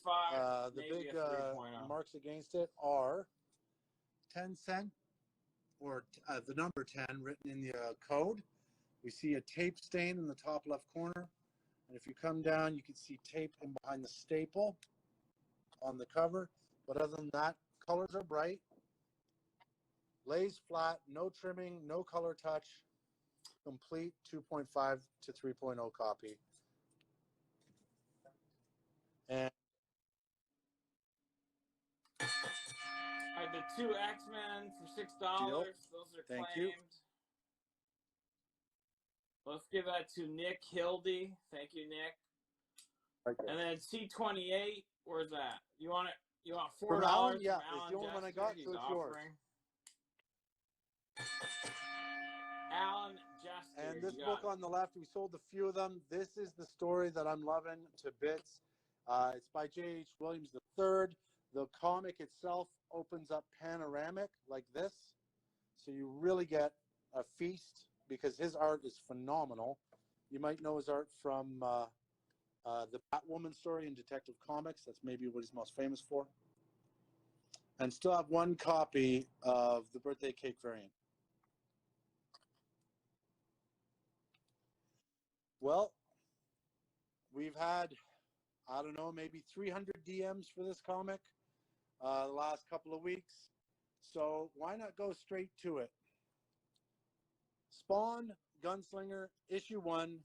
The big marks against it are 10 cent or the number 10 written in the code. We see a tape stain in the top left corner. And if you come down, you can see tape in behind the staple on the cover. But other than that, colors are bright. Lays flat, no trimming, no color touch. Complete 2.5 to 3.0 copy. And all right, the 2 X-Men for $6. Deal. Those are Thank claimed. you. Let's give that to Nick Hildy. Thank you, Nick. Okay. And then C28, where's that? You want it? You want $4? From Alan? Yeah, from Alan it's the only one I got, so it's yours. Alan Jester. And this book on the left, we sold a few of them. This is the story that I'm loving to bits. It's by J.H. Williams III. The comic itself opens up panoramic like this. So you really get a feast because his art is phenomenal. You might know his art from the Batwoman story in Detective Comics. That's maybe what he's most famous for. And still have 1 copy of the birthday cake variant. Well, we've had, I don't know, maybe 300 DMs for this comic the last couple of weeks. So why not go straight to it? Spawn, Gunslinger, issue 1.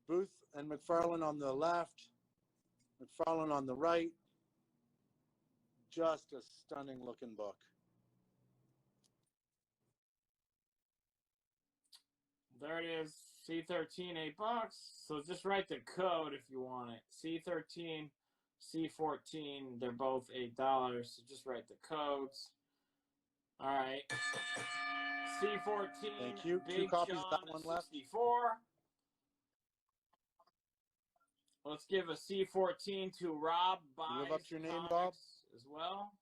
Booth and McFarlane on the left, McFarlane on the right. Just a stunning looking book. There it is. C13, $8. So just write the code if you want it. C13, C14, they're both $8. So just write the codes. All right. C14. Thank you. Big 2 copies. John, That one left. 64. Let's give a C14 to Rob Buys Live up to your name, Comics Rob. as well.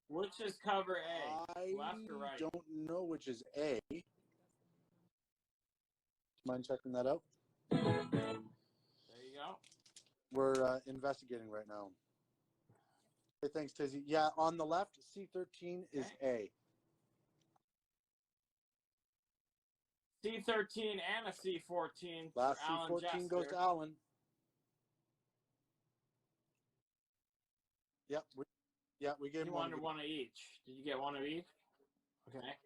Which is cover A? Left or right? I don't know which is A. Mind checking that out? There you go. We're investigating right now. Hey, thanks, Tizzy. Yeah, on the left, C13 is A. C13 and a C14. Last Alan C14 Jester. goes to Alan. Yep. We gave You him wanted one of each. Did you get one of each? Okay.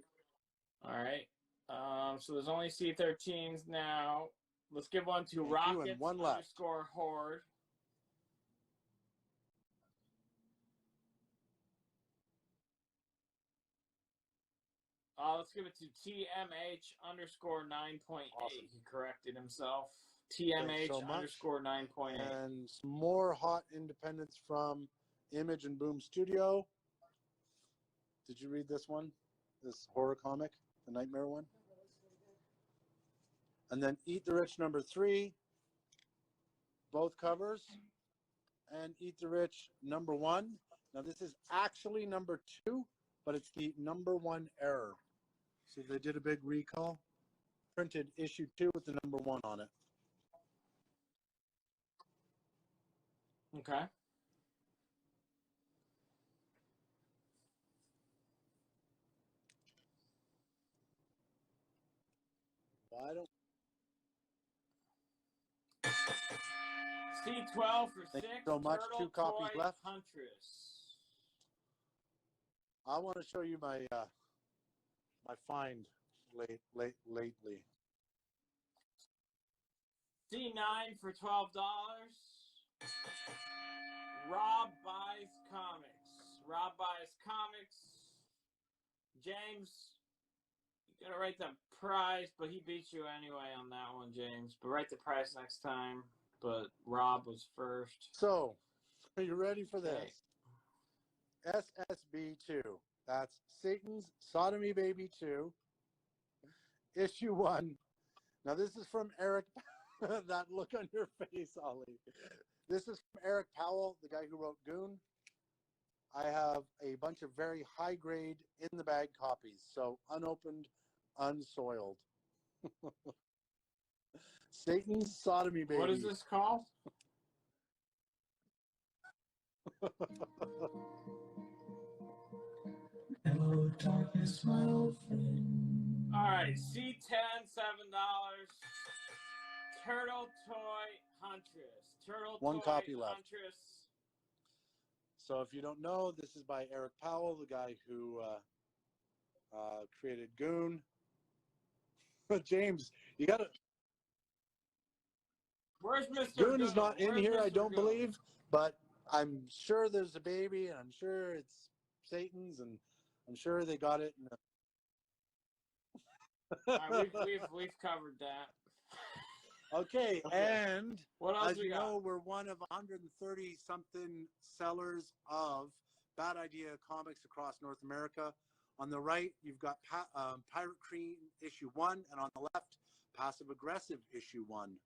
All right. So there's only C13s now. Let's give one to Rockets underscore Horde. Let's give it to TMH underscore 9.8. Awesome. He corrected himself. TMH underscore 9.8. And some more hot independents from Image and Boom Studio. Did you read this one? This horror comic, the Nightmare one? And then Eat the Rich #3, both covers. And Eat the Rich #1. Now this is actually #2, but it's the #1 error. So they did a big recall, printed issue 2 with the #1 on it. Okay. Why don't C12 for 6. Thank you so much. Turtle 2 copies Toy left. Huntress. I want to show you my my find lately. C9 for $12. Rob buys comics. Rob buys comics. James, you gotta write the price, but he beat you anyway on that one, James. But write the price next time. But Rob was first. So, are you ready for this? SSB2. That's Satan's Sodomy Baby 2, issue 1. Now this is from Eric. That look on your face, Ollie. This is from Eric Powell, the guy who wrote Goon. I have a bunch of very high grade in the bag copies, so unopened, unsoiled. Satan's Sodomy Baby. What is this called? Hello, darkness, my old friend. All right, C10, $7. Turtle Toy Huntress. Turtle One Toy copy left. Huntress. So if you don't know, this is by Eric Powell, the guy who created Goon. James, you got to... Where's Mr. Goon is not in here, I don't Goon? believe, but I'm sure there's a baby, and I'm sure it's Satan's, and I'm sure they got it. All right, we've covered that. Okay, and what else as you know, we're one of 130-something sellers of Bad Idea comics across North America. On the right, you've got Pirate Cream issue 1, and on the left, Passive Aggressive issue 1.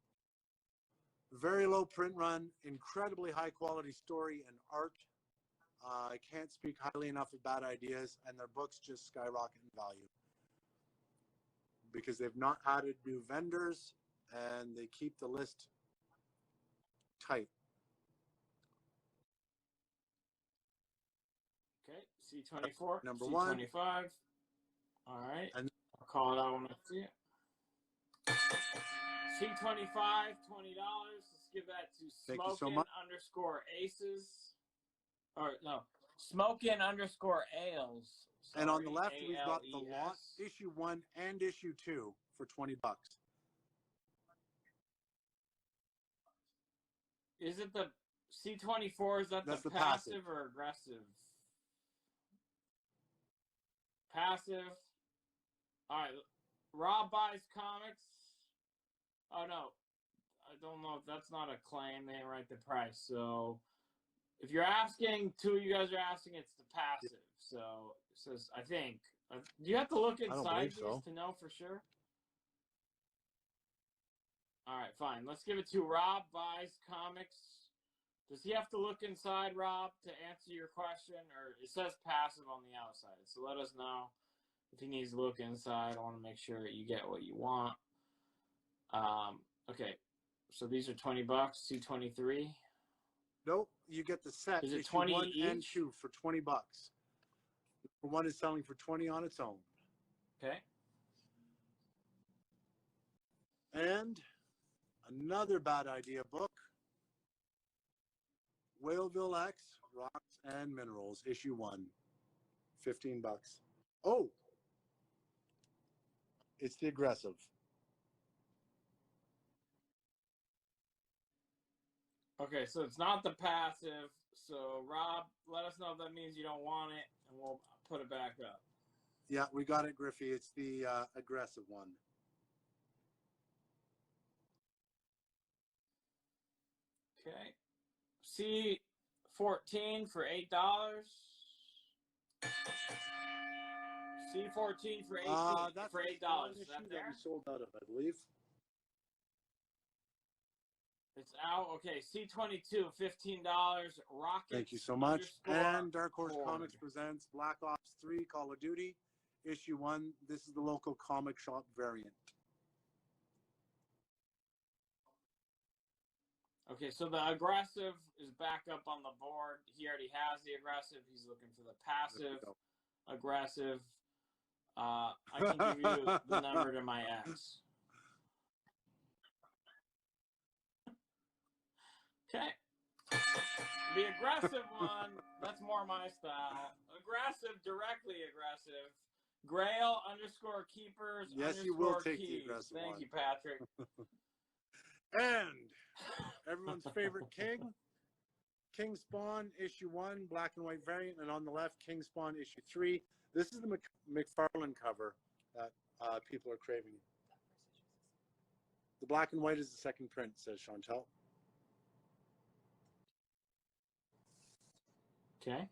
Very low print run, incredibly high quality story and art. I can't speak highly enough of Bad Ideas, and their books just skyrocket in value because they've not added new vendors and they keep the list tight. Okay, C24, #1. C25. All right, and I'll call it out when I see it. C25, $20. Let's give that to Smokin_Aces. Or no, Smokin_Ales. And on the left, we've got the lot, issue 1 and issue 2 for $20. Is it the C24? Is that's the passive or aggressive? Passive. All right. Rob buys comics. Oh no, I don't know if that's not a claim. They didn't write the price. So if you're asking, 2 of you guys are asking, it's the passive. So it says, I think. Do you have to look inside these to know for sure? All right, fine. Let's give it to Rob buys comics. Does he have to look inside, Rob, to answer your question? Or it says passive on the outside. So let us know if he needs to look inside. I want to make sure that you get what you want. Okay, so these are $20. C23. Nope, you get the set. Is it issue 20 1 and each? 2 for $20. One is selling for 20 on its own. Okay. And another bad idea book, Whaleville X, Rocks and Minerals, issue 1, $15. Oh, it's the aggressive. Okay, so it's not the passive. So, Rob, let us know if that means you don't want it, and we'll put it back up. Yeah, we got it, Griffey. It's the aggressive one. Okay. C14 for $8. C14 for That's for $8. one Is issue that there? we sold out of, I believe. It's out. Okay, C22, $15. Rockets. Thank you so much. And Dark Horse Horde. Comics presents Black Ops 3 Call of Duty, issue 1. This is the local comic shop variant. Okay, so the aggressive is back up on the board. He already has the aggressive. He's looking for the passive aggressive. I can give you the number to my ex. Okay. The aggressive one, that's more my style. Aggressive, directly aggressive. Grail _ keepers. Yes, you will take keys. the aggressive Thank one. you, Patrick. And everyone's favorite King, King Spawn issue 1, black and white variant, and on the left, King Spawn issue 3. This is the McFarlane cover that people are craving. The black and white is the second print, says Chantel. Okay.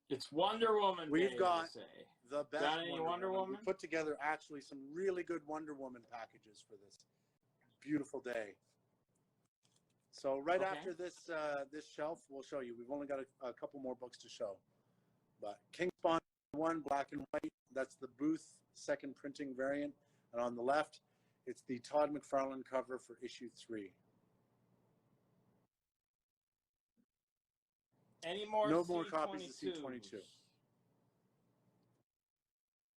It's Wonder Woman. We've day, got they say. the best Got any Wonder Woman? We put together actually some really good Wonder Woman packages for this beautiful day. So right after this this shelf, we'll show you. We've only got a couple more books to show. But King Spawn 1, black and white. That's the Booth second printing variant. And on the left, it's the Todd McFarlane cover for issue 3. Any more? No more copies of C22.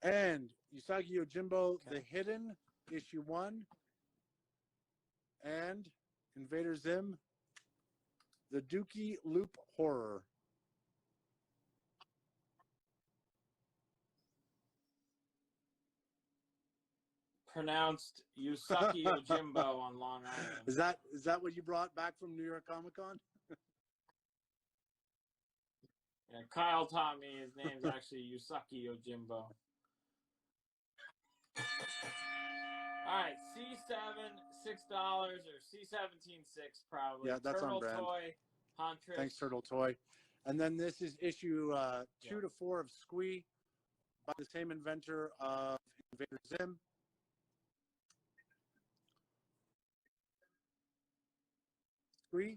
And Usagi Yojimbo, The Hidden, issue 1. And Invader Zim, The Dookie Loop Horror. Pronounced Usagi Yojimbo on Long Island. Is that what you brought back from New York Comic Con? Yeah, Kyle taught me his name's actually Usagi Yojimbo. All right, C7, $6, or C17, $6 probably. Yeah, that's Turtle on brand. Toy, Huntress. Thanks, Turtle Toy. And then this is issue 2 to 4 of Squee by the same inventor of Invader Zim.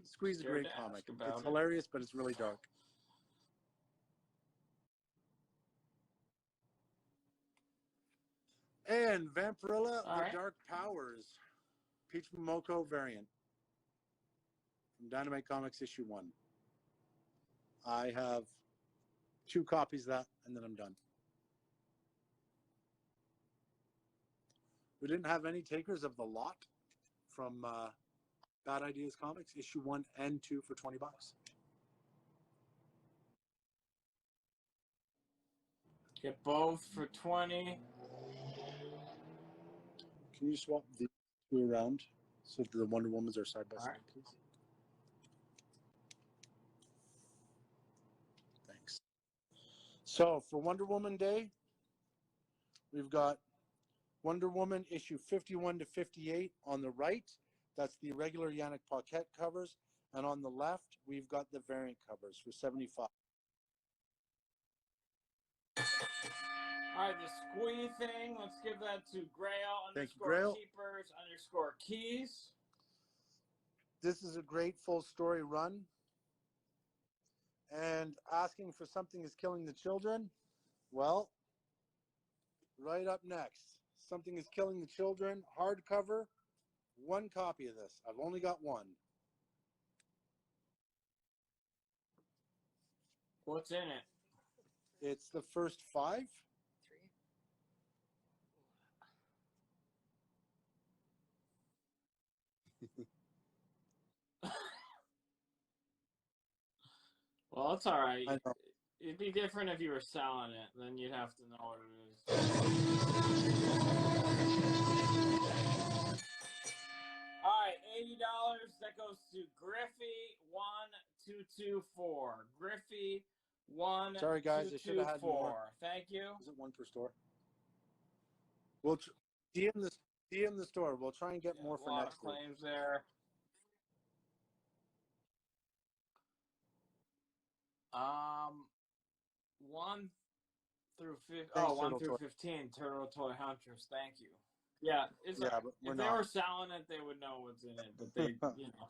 Squee's a great comic. It's hilarious, but it's really dark. And Vampirilla, The Dark Powers, Peach Momoko variant from Dynamite Comics issue 1. I have 2 copies of that, and then I'm done. We didn't have any takers of the lot from Bad Ideas Comics, issue 1 and 2 for $20. Get both for 20. Can you swap the 2 around so the Wonder Womans are side by side, please? Thanks. So for Wonder Woman Day, we've got Wonder Woman issue 51 to 58 on the right. That's the regular Yannick Paquette covers. And on the left, we've got the variant covers for $75. All right, the Squee thing, let's give that to Grail Grail. Keepers _keys. This is a great full story run. And asking for Something is Killing the Children. Well, right up next, Something is Killing the Children, hardcover. one copy of this. I've only got one. What's in it? It's the first 5. 3. Well, it's all right. I know. It'd be different if you were selling it. Then you'd have to know what it is. All right, $80. That goes to Griffey1224. Griffey1224. Sorry, guys. I should have had more. Thank you. Is it one per store? We'll DM the store. We'll try and get more for a lot next of week. claims there. 1 through 15. Thanks, Oh, 1 Turtle through Toy. 15. Turtle Toy Hunters. Thank you. Yeah, it's Yeah, like, but we're if they not. were selling it, they would know what's in it. But they,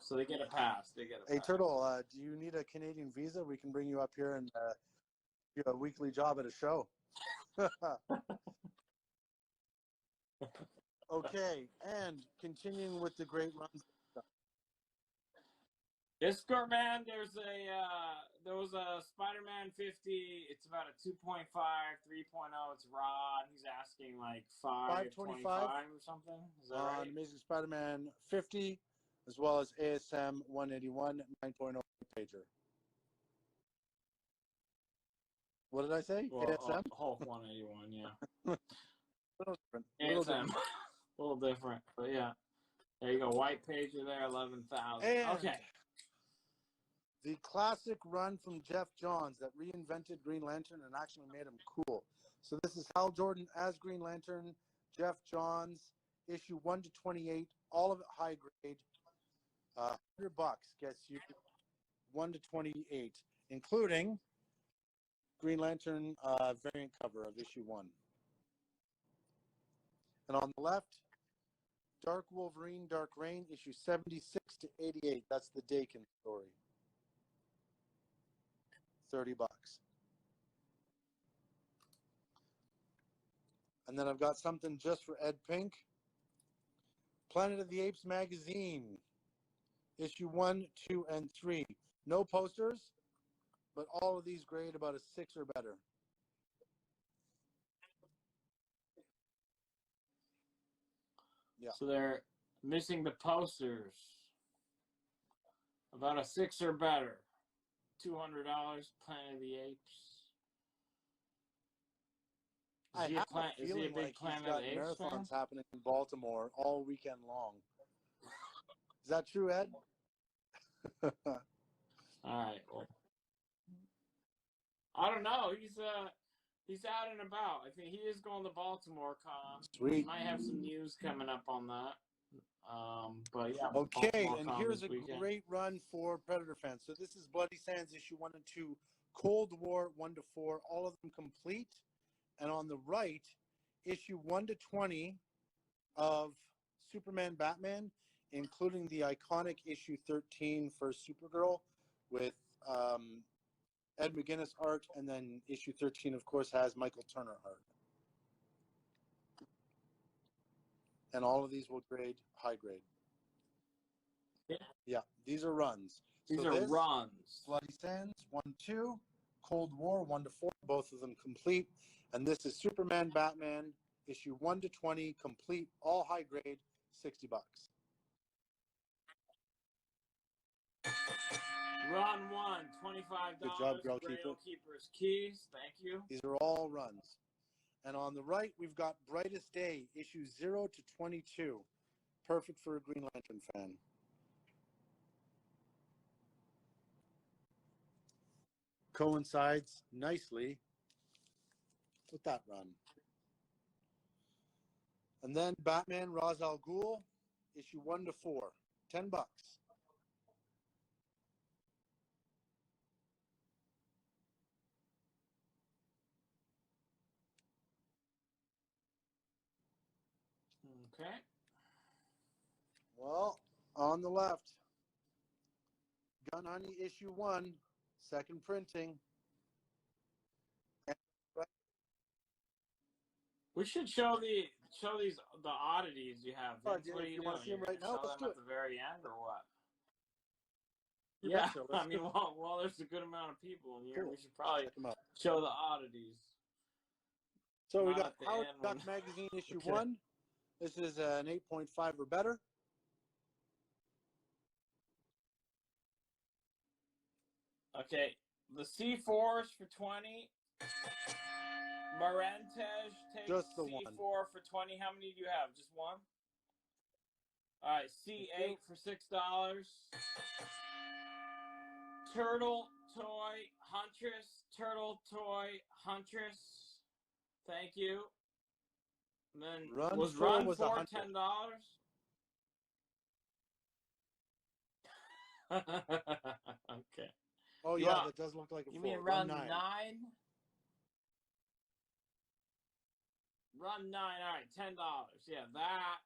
so they get a pass. They get a Hey, pass. Turtle, do you need a Canadian visa? We can bring you up here and do a weekly job at a show. Okay, and continuing with the great runs. Discord man, there was a Spider-Man 50. It's about a 2.5, 3.0. It's Rod. He's asking like 525 or something. Is that right? Amazing Spider-Man 50, as well as ASM 181 9.0 pager. What did I say? Well, ASM? Hulk 181, yeah. Little different. ASM, a little different, but yeah. There you go, white pager there, 11,000. And Okay. the classic run from Jeff Johns that reinvented Green Lantern and actually made him cool. So this is Hal Jordan as Green Lantern, Jeff Johns, issue 1 to 28, all of it high grade. $100 gets you 1 to 28, including Green Lantern variant cover of issue 1. And on the left, Dark Wolverine, Dark Reign, issue 76 to 88. That's the Dakin story. $30. And then I've got something just for Ed Pink. Planet of the Apes magazine, issue 1, 2, and 3. No posters, but all of these grade about a 6 or better. Yeah. So they're missing the posters. About a 6 or better. $200, Planet of the Apes. I have a Is he a feeling big like Planet he's got of the Apes fan? marathons happening in Baltimore all weekend long. Is that true, Ed? All right. Well, I don't know. He's out and about. I think he is going to Baltimore Con. Sweet. He might have some news coming up on that. But yeah. Okay, Baltimore and Con here's this a weekend. great run for Predator fans. So this is Bloody Sands issue 1 and 2, Cold War 1 to 4, all of them complete. And on the right, issue 1 to 20 of Superman Batman, including the iconic issue 13 for Supergirl with Ed McGuinness art, and then issue 13, of course, has Michael Turner art. And all of these will grade high grade. Yeah, these are runs. These are runs. Bloody Sands 1, 2, Cold War 1 to 4, both of them complete. And this is Superman Batman issue 1 to 20, complete, all high grade, $60. Run 1, $25. Good job, Grail Keeper's Keys. Thank you. These are all runs. And on the right, we've got Brightest Day, issue 0 to 22. Perfect for a Green Lantern fan. Coincides nicely with that run. And then Batman Ra's al Ghul, issue 1 to 4. $10. Okay. Well, on the left, Gun Honey issue 1, second printing. We should show show these the oddities you have. Oh, Vince. yeah, What are if you you doing? wanna see 'em You're right gonna now, show let's them do at the very end, or what? You Yeah, betcha, I let's mean, do it. well, there's a good amount of people in here. Cool. We should probably Check 'em out. show the oddities. So we Not got at the Howard end Duck when- Magazine issue Okay. 1. This is an 8.5 or better. Okay, the C4s for 20. Marentej takes Just the C4 one. for 20. How many do you have? Just one? All right, C8 for $6. Turtle Toy Huntress. Turtle Toy Huntress. Thank you. And then Run was 4 Run was 4 $100. $10? Okay. Oh, You yeah, want- that does look like a You 4. mean Run 9. 9? Run 9, all right, $10. Yeah, that.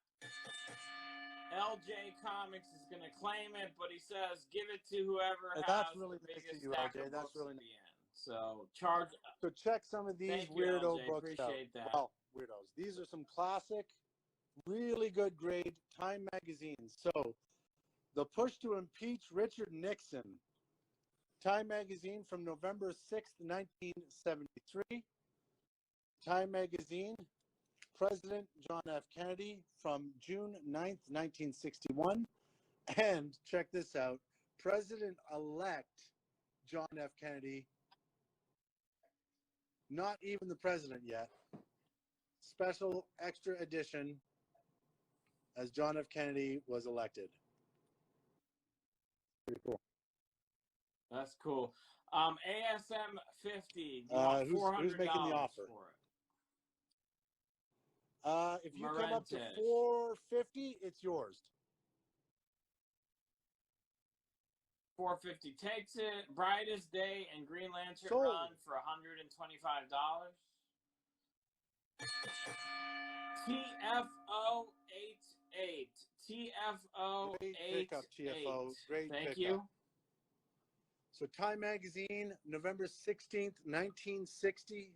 LJ Comics is going to claim it, but he says give it to whoever And has that's really the nice biggest of you, stack LJ. of That's books really at nice. the end. So charge. So check some of these Thank you, weirdo LJ. books out. Appreciate that. Well, weirdos. These are some classic, really good grade Time magazines. So, The Push to Impeach Richard Nixon. Time magazine from November 6th, 1973. Time magazine, President John F. Kennedy from June 9th, 1961. And check this out, President-elect John F. Kennedy, not even the president yet. Special extra edition as John F. Kennedy was elected. Pretty cool. That's cool. ASM 50. You want Who's $400 making the offer? for it. If you come up to Marentej. 450, it's yours. 450 takes it. Brightest Day and Green Lantern Sold. Run for $125. TFO 88. TFO Great 88. pickup, TFO. Great Thank pickup. you. So Time Magazine, November 16th, 1960,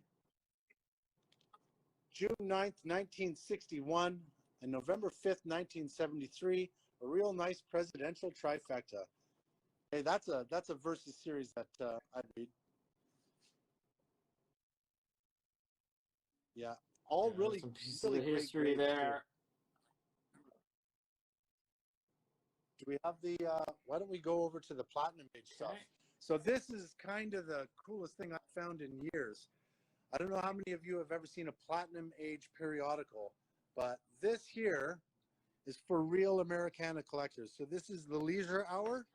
June 9th, 1961, and November 5th, 1973. A real nice presidential trifecta. Hey, that's a versus series that I'd read. Yeah, all Yeah, really, some pieces really of great history grades, too. there. Do we have the? Why don't we go over to the Platinum Age stuff? Okay. So this is kind of the coolest thing I've found in years. I don't know how many of you have ever seen a Platinum Age periodical, but this here is for real Americana collectors. So this is the Leisure Hour.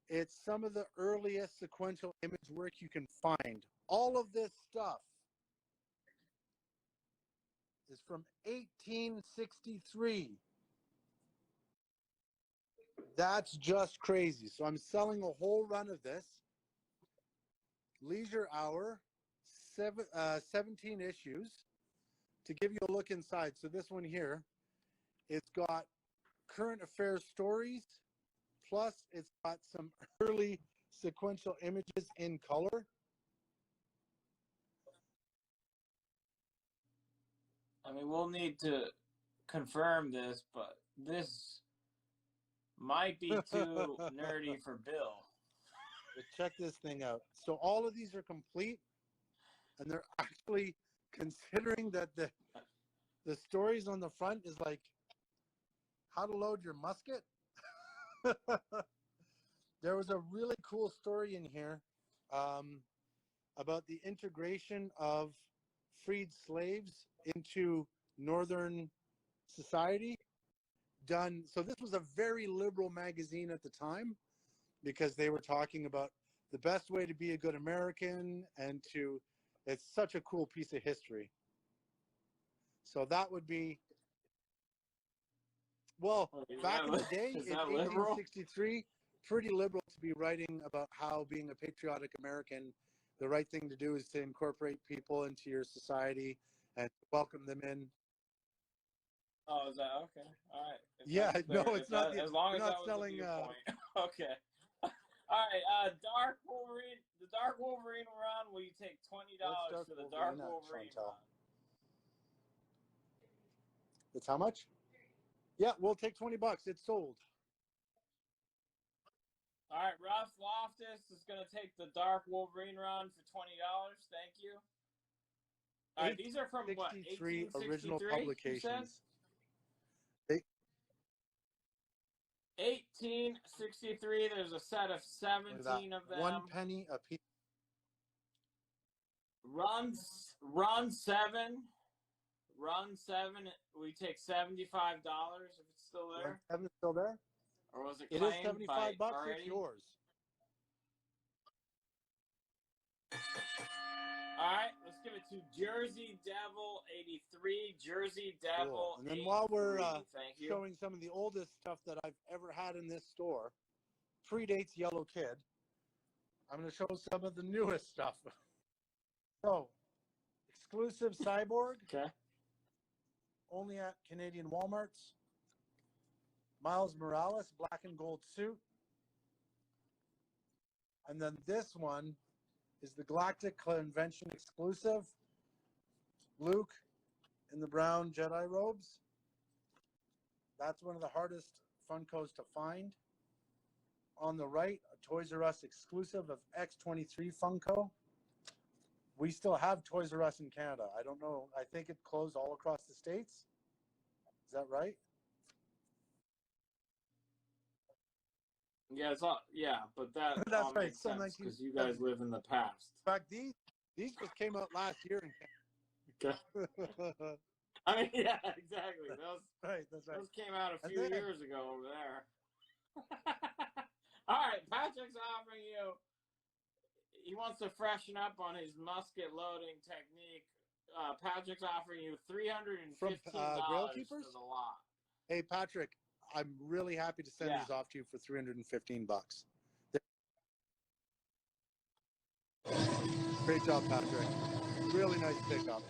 It's some of the earliest sequential image work you can find. All of this stuff is from 1863. That's just crazy. So I'm selling a whole run of this. Leisure Hour, 17 issues. To give you a look inside, so this one here, it's got current affairs stories, plus it's got some early sequential images in color. I mean, we'll need to confirm this, but this might be too nerdy for Bill. But check this thing out. So all of these are complete, and they're actually considering that the stories on the front is like how to load your musket. There was a really cool story in here about the integration of freed slaves into Northern society. Done. So this was a very liberal magazine at the time because they were talking about the best way to be a good American and to. It's such a cool piece of history. So that would be. Well, back in the day, in 1863, pretty liberal to be writing about how being a patriotic American, the right thing to do is to incorporate people into your society and welcome them in. Oh, is that okay? All right. Yeah, no, it's not. As long as not that was selling. the viewpoint. Okay. All right. Dark Wolverine. The Dark Wolverine run. Will you take $20 for the Dark Wolverine run? It's how much? Yeah, we'll take $20. It's sold. All right, Russ Loftus is going to take the Dark Wolverine run for $20. Thank you. All right, these are from what? 1863 original publications. 1863. There's a set of 17 of them. 1 penny a piece. Run 7. Run 7. We take $75 if it's still there. Run 7 is still there? Or was it It claimed is $75. already? It's yours. All right, let's give it to Jersey Devil 83. Jersey Devil. Cool. And then 83. while we're Thank you. showing some of the oldest stuff that I've ever had in this store, predates Yellow Kid, I'm going to show some of the newest stuff. So, exclusive Cyborg. Okay. Only at Canadian Walmarts. Miles Morales, black and gold suit. And then this one is the Galactic Convention exclusive. Luke in the brown Jedi robes. That's one of the hardest Funkos to find. On the right, a Toys R Us exclusive of X-23 Funko. We still have Toys R Us in Canada. I don't know. I think it closed all across the States. Is that right? Yeah, it's all, yeah, but that That's all right, makes still sense because you guys live in the past. In fact, these just came out last year in Okay. Canada. I mean, yeah, exactly. Those That's right. those came out a And few then- years ago over there. All right, Patrick's offering you. He wants to freshen up on his musket loading technique. Patrick's offering you $315 From, Grail for Keepers? the lot. Hey, Patrick, I'm really happy to send Yeah. these off to you for $315. Great job, Patrick. Really nice pickup.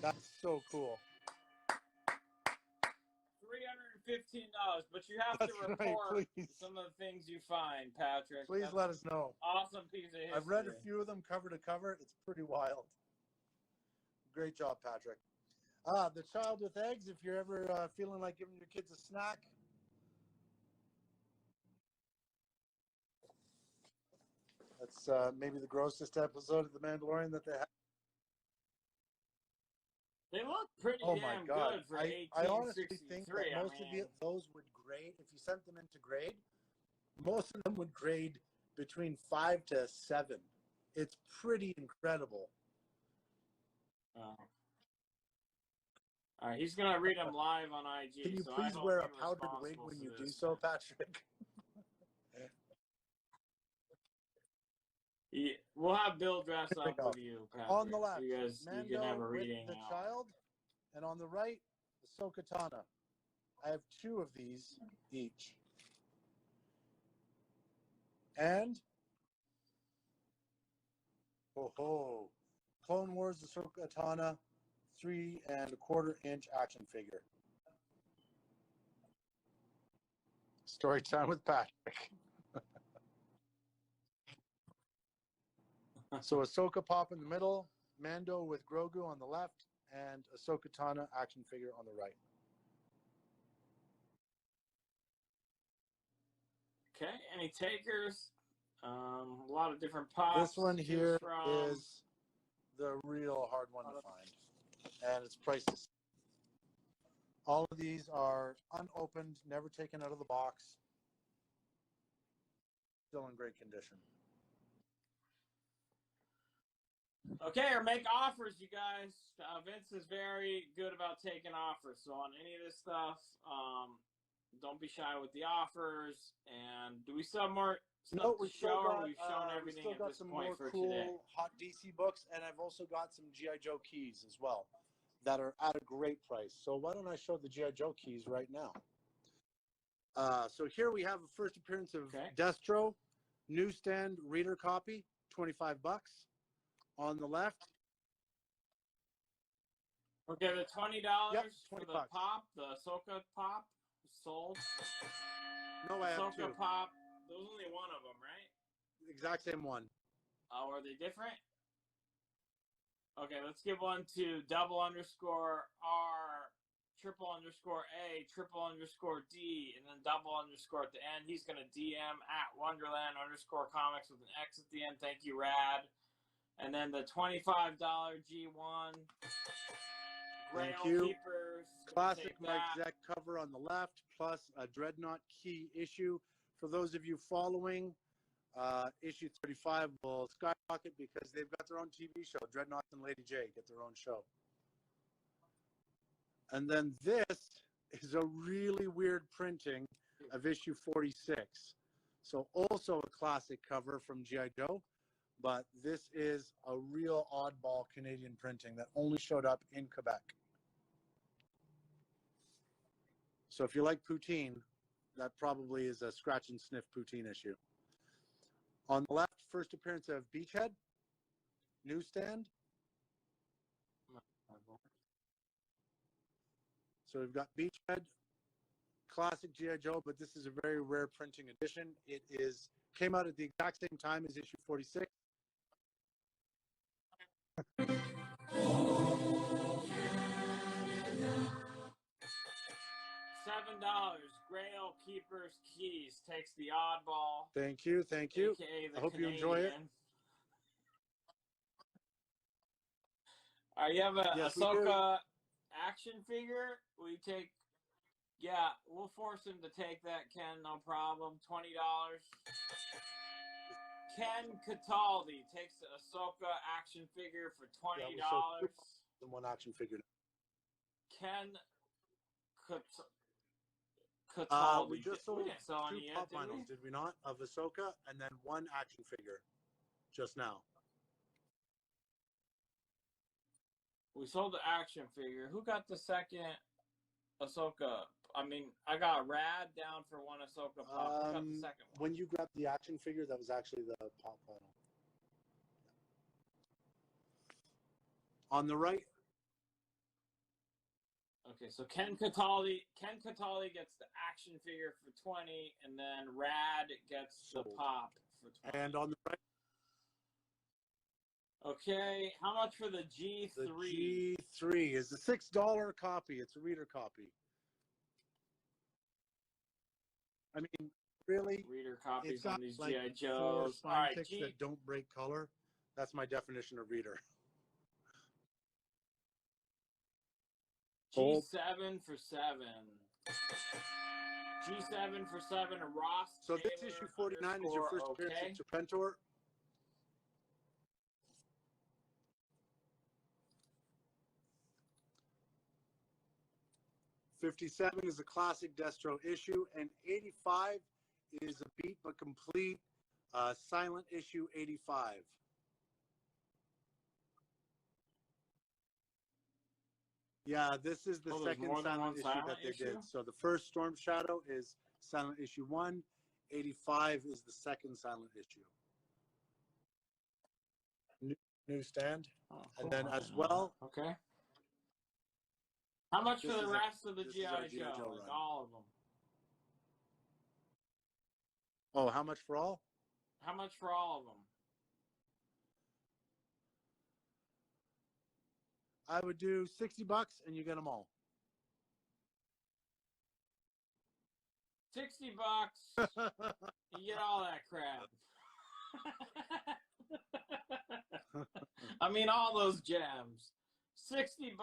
That's so cool. $315, but you have That's to right, report please. some of the things you find, Patrick. Please That's let us know. awesome piece of history. I've read a few of them cover to cover. It's pretty wild. Great job, Patrick. The Child with Eggs, if you're ever feeling like giving your kids a snack. That's maybe the grossest episode of The Mandalorian that they have. They look pretty Oh my damn God. good for I 1863. honestly think that most of those would grade, if you sent them into grade, most of them would grade between 5 to 7. It's pretty incredible. All right, he's gonna read them live on IG. Can you so I please hope wear a you're powdered responsible wig when for you do this. so, Patrick? Yeah, we'll have Bill dress up with you, Patrick. On the left, you guys, Mando you can have a with reading the out. child, and on the right, Ahsoka Tano. I have 2 of these each. And Clone Wars Ahsoka Tano 3¼ inch action figure. Story time with Patrick. So Ahsoka Pop in the middle, Mando with Grogu on the left, and Ahsoka Tano action figure on the right. Okay, any takers? A lot of different pops. This one to here choose from. is the real hard one to find, and it's priceless. All of these are unopened, never taken out of the box, still in great condition. Okay, or make offers, you guys. Vince is very good about taking offers. So on any of this stuff, don't be shy with the offers. And do we still have more stuff to show? Or we've shown everything at this point for today. Hot DC books, and I've also got some G.I. Joe keys as well that are at a great price. So why don't I show the G.I. Joe keys right now? So here we have a first appearance of Destro, newsstand reader copy, $25. On the left. Okay, the $20 Yep, for the $20. pop, the Ahsoka pop, sold. No, I have Ahsoka 2. pop, there was only one of them, right? Exact same one. Oh, are they different? Okay, let's give one to _R triple underscore A, triple underscore D, and then double underscore at the end. He's going to DM at Wonderland underscore comics with an X at the end. Thank you, Rad. And then the $25 G1. Thank Grail you. Keepers. Classic Mike Zeck cover on the left, plus a Dreadnought key issue. For those of you following, issue 35 will skyrocket because they've got their own TV show. Dreadnought and Lady J get their own show. And then this is a really weird printing of issue 46. So also a classic cover from G.I. Joe, but this is a real oddball Canadian printing that only showed up in Quebec. So if you like poutine, that probably is a scratch and sniff poutine issue. On the left, first appearance of Beachhead, Newsstand. So we've got Beachhead, classic G.I. Joe, but this is a very rare printing edition. It came out at the exact same time as issue 46. $7. Grail Keepers Keys takes the oddball. Thank you, thank you. AKA the I hope Canadian. you enjoy it. You have a Yes, Ahsoka action figure. We'll force him to take that, Ken, no problem. $20. Ken Cataldi takes the Ahsoka action figure for $20. And one action figure. Ken We Cataldi. just sold didn't sell 2 any yet, pop did vinyls, did we not? Of Ahsoka, and then 1 action figure just now. We sold the action figure. Who got the second Ahsoka? I mean, I got Rad down for 1 Ahsoka pop. Who got the second one? When you grabbed the action figure, that was actually the pop vinyl. On the right. Okay, so Ken Cataldi gets the action figure for 20, and then Rad gets the pop for 20. And on the right. Okay, how much for the G3? The G3 is a $6 copy. It's a reader copy. I mean, really? Reader copies It's got on these like G.I. 4 Joes. spine All right, ticks that don't break color. That's my definition of reader. G7 for 7. G7 for 7. Ross. So Taylor this issue 49 is your first appearance at Serpentor. $57 is a classic Destro issue, and 85 is a beat but complete silent issue 85. Yeah, this is the second silent issue that they did. So the first Storm Shadow is silent issue 1. 85 is the second silent issue. Newsstand. And then as well. Okay. How much for the rest of the G.I. Joe? Like all of them. Oh, how much for all? How much for all of them? I would do $60 and you get them all. $60. You get all that crap. I mean, all those gems. $60.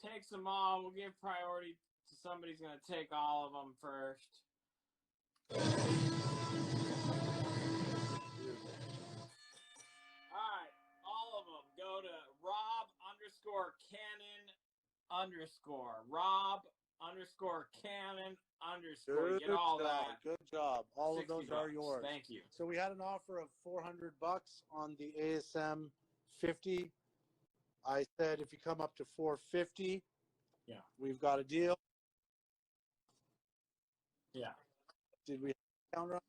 Takes them all. We'll give priority to somebody's going to take all of them first. All right, all of them go to Rob_Cannon_Rob_Cannon_. You get all that. Good job. All of those are yours. Thank you. So we had an offer of $400 on the ASM 50. I said if you come up to 450, yeah, we've got a deal. Yeah. Did we counter?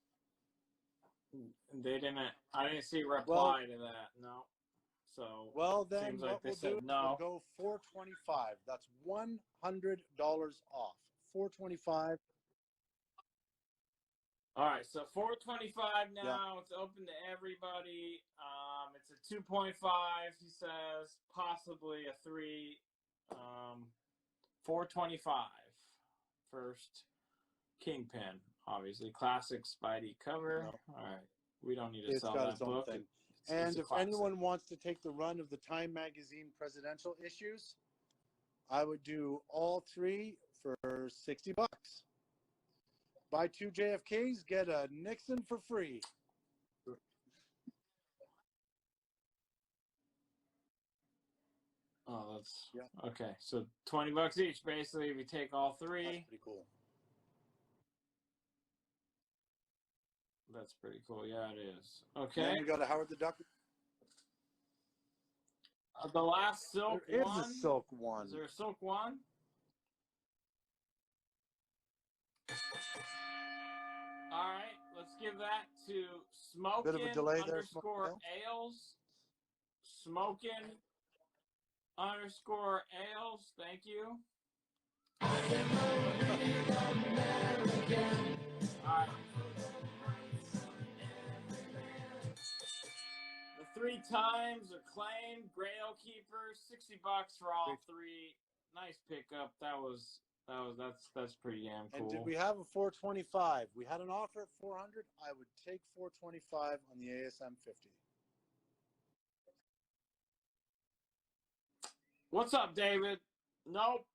They didn't. I didn't see a reply to that. No. So well, then seems what like they we'll said do no. We'll go $425. That's $100 off. $425. All right, so $425 now. Yeah. It's open to everybody. It's a 2.5. He says possibly a 3. $4.25. First Kingpin, obviously classic Spidey cover. No. All right, we don't need to It's sell got that its own book. thing. It's And a if classic. anyone wants to take the run of the Time Magazine presidential issues, I would do all 3 for $60. Buy 2 JFKs, get a Nixon for free. Oh, that's Yeah. okay. So $20 each, basically. If you take all 3, That's pretty cool. that's pretty cool. Yeah, it is. And Okay. we got a Howard the Duck. The last silk There is one. a silk one. Is there a silk one? All right, let's give that to Smokin Bit of a delay there, underscore Smokin' Ales. Smokin underscore Ales. Thank you. All right. The 3 times acclaimed Grail Keeper, $60 for all 3. Nice pickup. That's pretty damn cool. And did we have a 425? We had an offer at 400. I would take 425 on the ASM 50. What's up, David? Nope,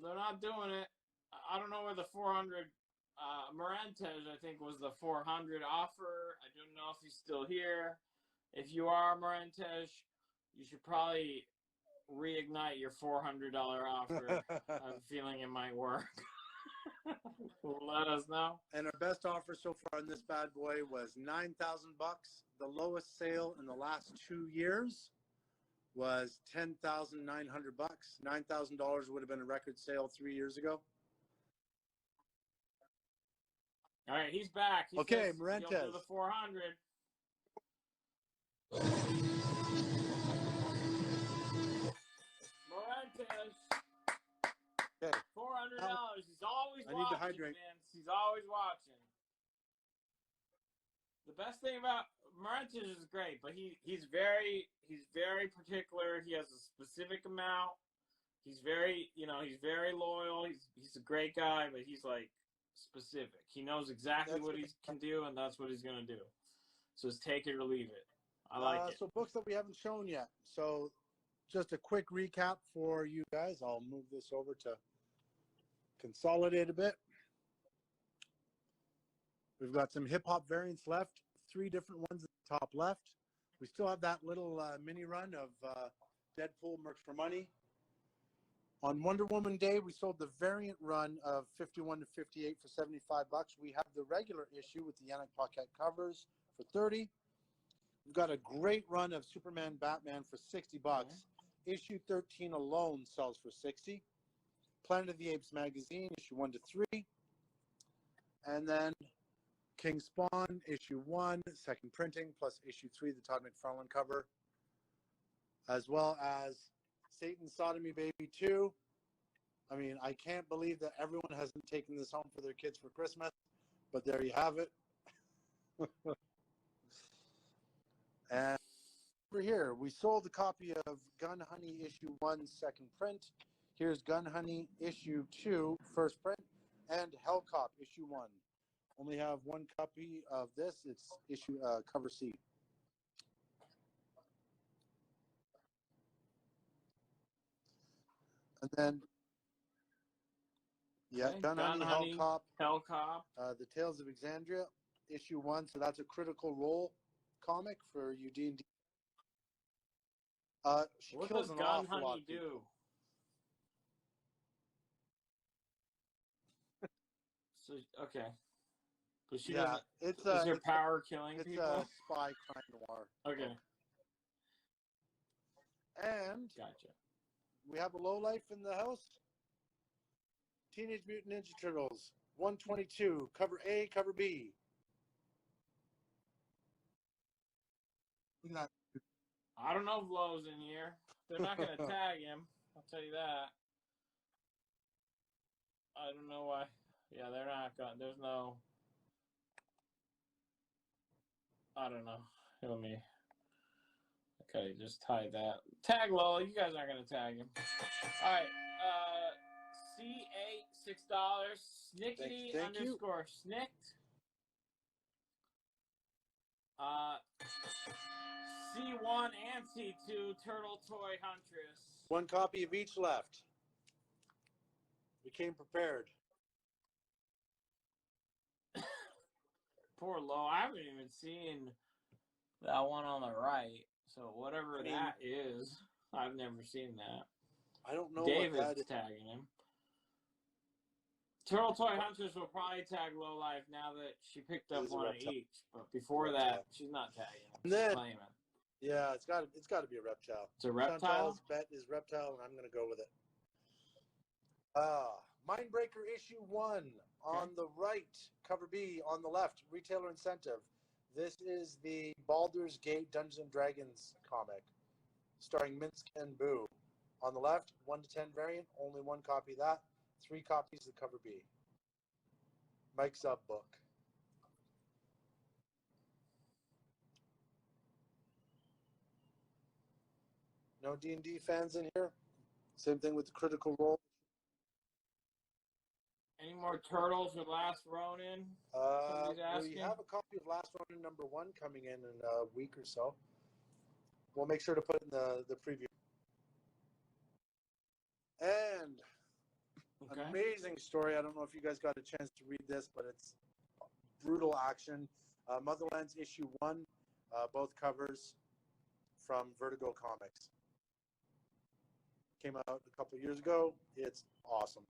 they're not doing it. I don't know where the 400. Marentez, I think, was the 400 offer. I don't know if he's still here. If you are Marentez, you should probably reignite your $400 offer. I have a feeling it might work. Let us know. And our best offer so far on this bad boy was $9,000. The lowest sale in the last 2 years was $10,900. $9,000 would have been a record sale 3 years ago. All right, he's back. He Okay, says Marentez. he'll do the 400. Marentez. Okay. $400. He's always I need to watching, hydrate. Vince. He's always watching. The best thing about Marentez is great, but he's very particular. He has a specific amount. He's very loyal. He's a great guy, but he's like specific. He knows exactly what he can do, and that's what he's gonna do. So it's take it or leave it. I like it. So books that we haven't shown yet. So just a quick recap for you guys. I'll move this over to consolidate a bit. We've got some hip hop variants left. 3 different ones at the top left. We still have that little mini run of Deadpool Merch for Money. On Wonder Woman Day, we sold the variant run of 51 to 58 for $75. We have the regular issue with the Yannick Paquette covers for $30. We've got a great run of Superman Batman for $60. Issue 13 alone sells for $60. Planet of the Apes magazine, issue 1 to 3. And then King Spawn, issue 1, second printing, plus issue 3, the Todd McFarlane cover. As well as Satan Sodomy Baby 2. I mean, I can't believe that everyone hasn't taken this home for their kids for Christmas, but there you have it. And over here, we sold a copy of Gun Honey issue 1, second print. Here's Gun Honey issue 2, first print, and Hell Cop issue 1. Only have 1 copy of this. It's issue cover C. And then, yeah, Okay. Gun Honey, Hell Cop. The Tales of Exandria, issue 1. So that's a Critical Role comic for you D&D. She What kills does an Gun awful lot Honey of people. do? So okay, but she Yeah, doesn't. it's Is her power killing it's people? a spy crime noir. Okay, And gotcha. we have a low life in the house. Teenage Mutant Ninja Turtles 122, cover A, cover B. Look at that. I don't know if Lowe's in here. They're not gonna tag him. I'll tell you that. I don't know why. Yeah, they're not going. There's no. I don't know. Let me. Okay, just tie that. Tag Lola. You guys aren't gonna tag him. All right. C8, $6. Snickety Thank you. underscore snicked. C1 and C2 Turtle Toy Huntress. One copy of each left. We came prepared. Poor Lo. I haven't even seen that one on the right. So whatever that is, I've never seen that. I don't know David's what that is. tagging him. Turtle Toy Hunters will probably tag Low Life now that she picked up one of each. But before that, she's not tagging him. And then, She's claiming. Yeah, it's got to be a reptile. It's a reptile? Chantal's bet is reptile, and I'm going to go with it. Mindbreaker issue 1 on the right, cover B on the left, retailer incentive. This is the Baldur's Gate Dungeons and Dragons comic, starring Minsk and Boo. On the left, 1 to 10 variant, only one copy of that. 3 copies of cover B. Mike's up book. No D&D fans in here? Same thing with the Critical Role. Any more Turtles with Last Ronin? We have a copy of Last Ronin #1 coming in a week or so. We'll make sure to put it in the preview. And an amazing story. I don't know if you guys got a chance to read this, but it's brutal action. Motherlands issue 1, both covers from Vertigo Comics. Came out a couple of years ago. It's awesome.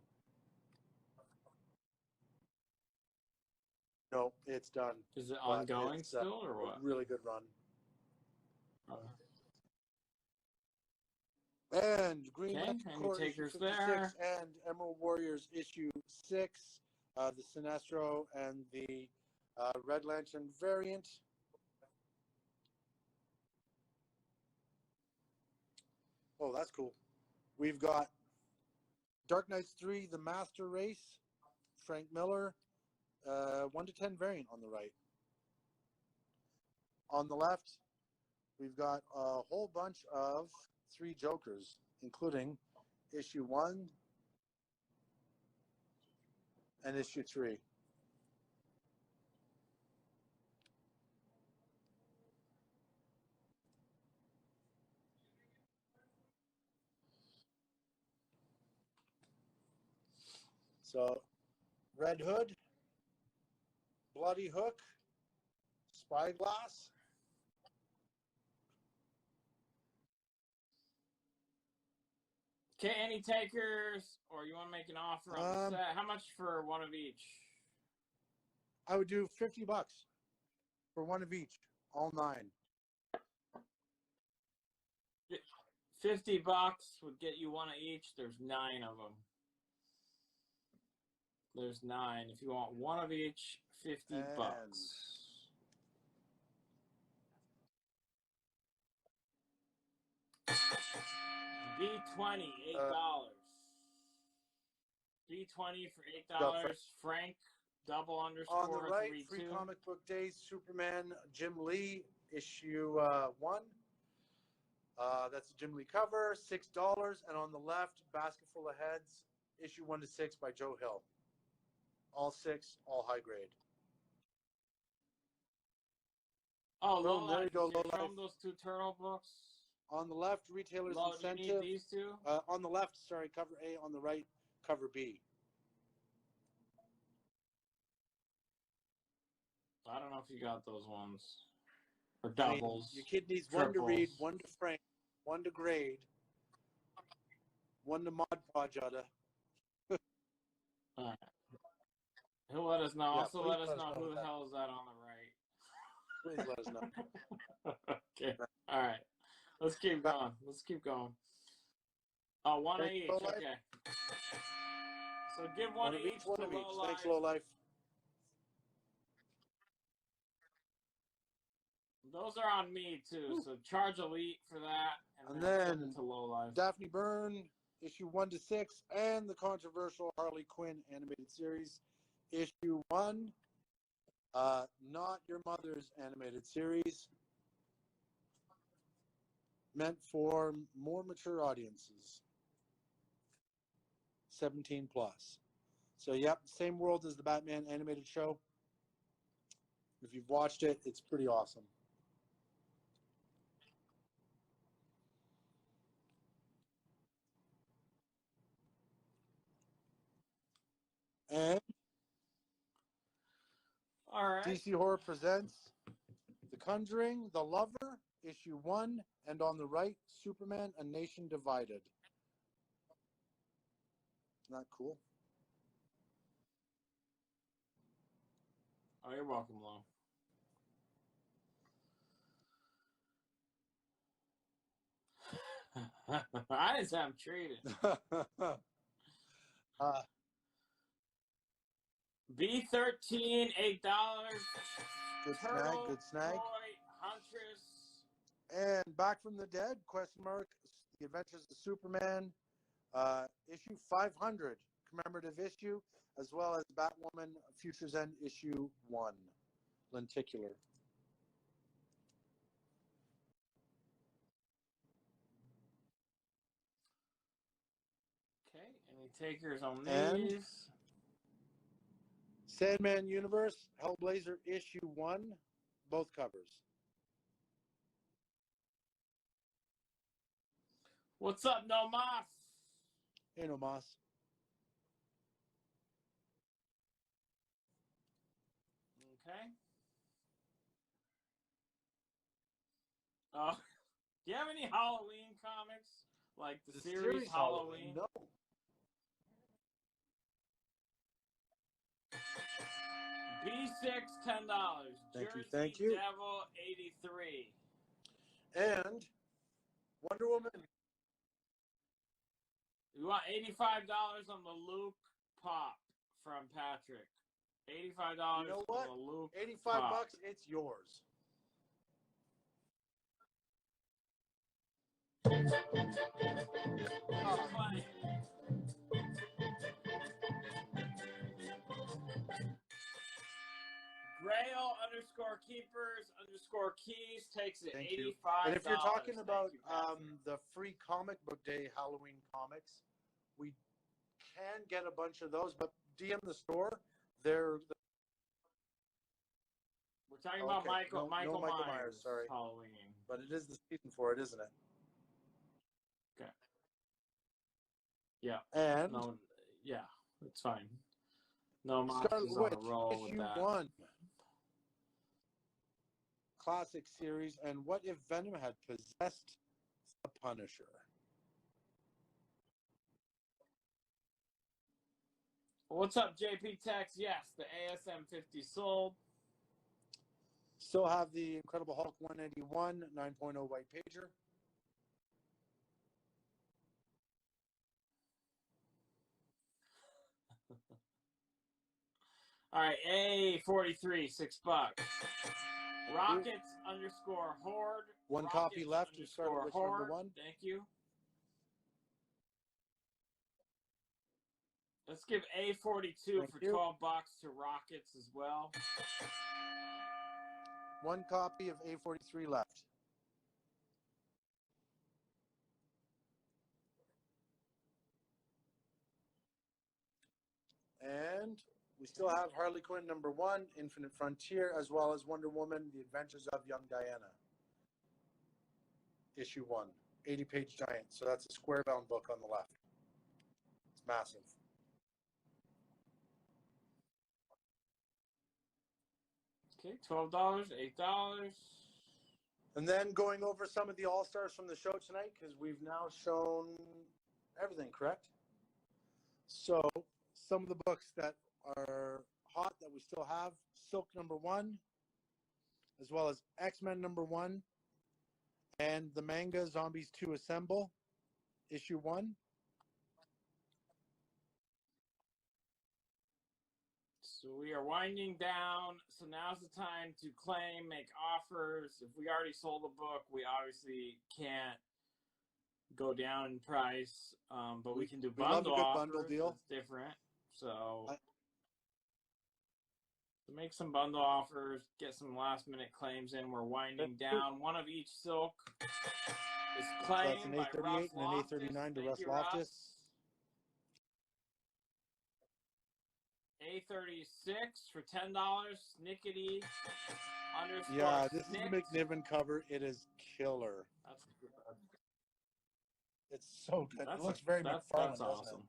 No, it's done. Is it ongoing still, or what? A really good run. Oh. And Green Lantern any Corps takers issue 56 there? and Emerald Warriors issue 6, the Sinestro and the Red Lantern variant. Oh, that's cool. We've got Dark Knights 3, The Master Race, Frank Miller, 1 to 10 variant on the right. On the left, we've got a whole bunch of 3 Jokers, including issue 1 and issue 3. So, Red Hood, Bloody Hook, Spyglass. Okay, any takers, or you want to make an offer on the set? How much for one of each? I would do $50 for one of each, all 9. $50 would get you one of each. There's 9 of them. There's 9. If you want one of each, $50. B20, $8. B20 for $8. Frank, double underscore on the right, 32. Free Comic Book Days, Superman, Jim Lee, issue 1. That's a Jim Lee cover, $6. And on the left, Basket Full of Heads, issue 1 to 6 by Joe Hill. All 6, all high grade. Oh, boom, there you go, Low Life. Those 2 turtle books. On the left, Retailer's Lo, Incentive. do you need these 2? On the left, sorry, cover A. On the right, cover B. I don't know if you got those ones. Or doubles. Your kid needs triples. 1 to read, 1 to Frank, 1 to grade, 1 to Mod Podge. All right. He'll let us know. Yeah, also, let us know who the hell is that on the right. Please let us know. Okay. All right. Let's keep going. Oh, one of each. Okay. So give one of each to Low Life. Thanks, Low Life. Those are on me, too. So charge Elite for that. And then to Low Life. Daphne Byrne, issue 1 to 6, and the controversial Harley Quinn animated series, issue 1. Not Your Mother's animated series. Meant for more mature audiences. 17 plus. So, yep, same world as the Batman animated show. If you've watched it, it's pretty awesome. And All right. DC Horror presents The Conjuring, The Lover, issue 1, and on the right, Superman, A Nation Divided. Isn't that cool? Oh, you're welcome, Lo. I didn't say I'm treated. B13, $8. Good snag, Turtle, good snag. Troy, Huntress. And Back from the Dead, question mark, The Adventures of Superman, issue 500, commemorative issue, as well as Batwoman, Future's End, issue 1, lenticular. Okay, any takers on And these? Sandman Universe, Hellblazer, issue 1, both covers. What's up, No Moss? Hey, no Moss. Okay. Oh, do you have any Halloween comics? Like the series Halloween? No. B6, $10. Thank you, Jersey thank you. Devil, 83. And Wonder Woman. You want $85 on the Luke Pop from Patrick. $85 You know what? on the Luke 85 Pop. bucks, it's yours. Grail _keepers_keys takes it Thank $85. you. And if you're talking about Thank you, the free comic book day Halloween comics, we can get a bunch of those, but DM the store. We're talking about Michael Myers, sorry. Halloween. But it is the season for it, isn't it? Okay. Yeah. And No, yeah, it's fine. No, Moss Scarlet is on Witch, a roll with issue that. 1. Classic series. And what if Venom had possessed the Punisher? What's up, JP Tex? Yes, the ASM 50 sold. Still have the Incredible Hulk 181 9.0 white pager. All right, A43, $6. Rockets _Horde. One Rockets copy left to start with Horde. number 1. Thank you. Let's give A42 for $12 to Rockets as well. One copy of A43 left. And we still have Harley Quinn #1, Infinite Frontier, as well as Wonder Woman, The Adventures of Young Diana. Issue 1, 80-page giant. So that's a square-bound book on the left. It's massive. Okay, $12, $8. And then going over some of the All-Stars from the show tonight, because we've now shown everything, correct? So some of the books that are hot that we still have, Silk #1, as well as X-Men #1, and the manga Zombies 2 Assemble, issue 1. So we are winding down. So now's the time to claim, make offers. If we already sold a book, we obviously can't go down in price, but we can do bundle offers. Bundle deal. It's different. So to make some bundle offers, get some last minute claims in. We're winding down. One of each silk is claimed So that's an by Russ A38 and an A39 to Russ Loftus. A36 for $10. Snickety _ Yeah, this is Snick. the McNiven cover. It is killer. That's good. It's so good. That's It looks very that's McFarlane, doesn't awesome. it?